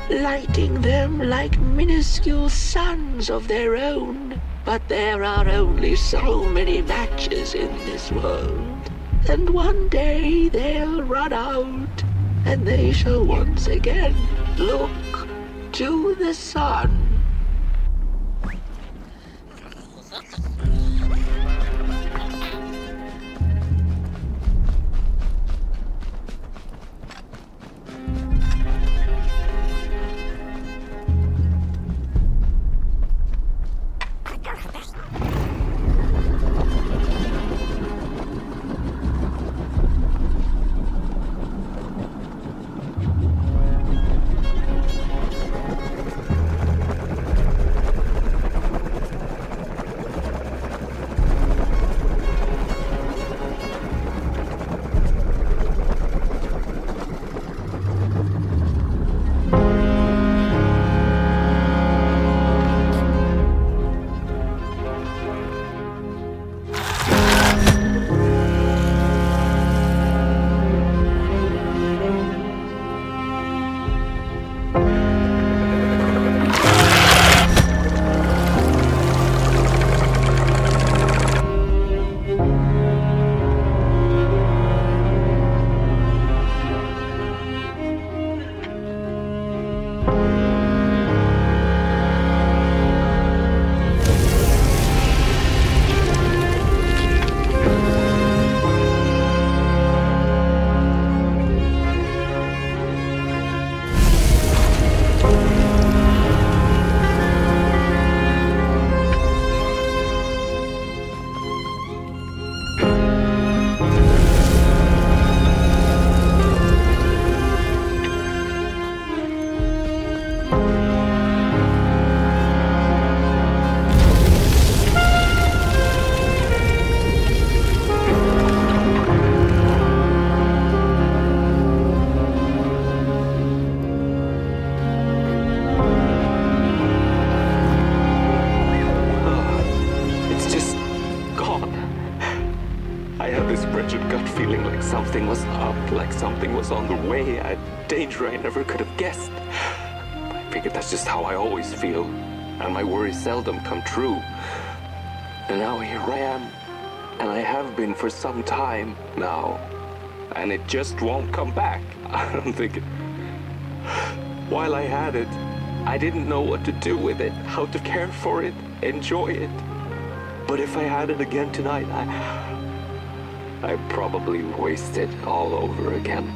O: lighting them like minuscule suns of their own. But there are only so many matches in this world, and one day they'll run out, and they shall once again look to the sun.
P: something was up, like something was on the way, a danger I never could have guessed. I figured that's just how I always feel, and my worries seldom come true. And now here I am, and I have been for some time now, and it just won't come back. I don't think it... While I had it, I didn't know what to do with it, how to care for it, enjoy it. But if I had it again tonight, I'd probably waste it all over again.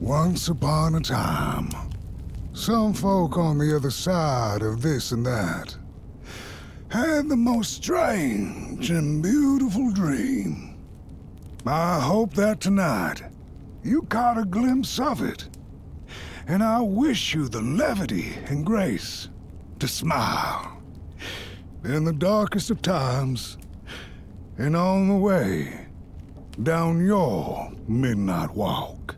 D: Once upon a time, some folk on the other side of this and that had the most strange and beautiful dream. I hope that tonight you caught a glimpse of it, and I wish you the levity and grace to smile in the darkest of times and on the way down your midnight walk.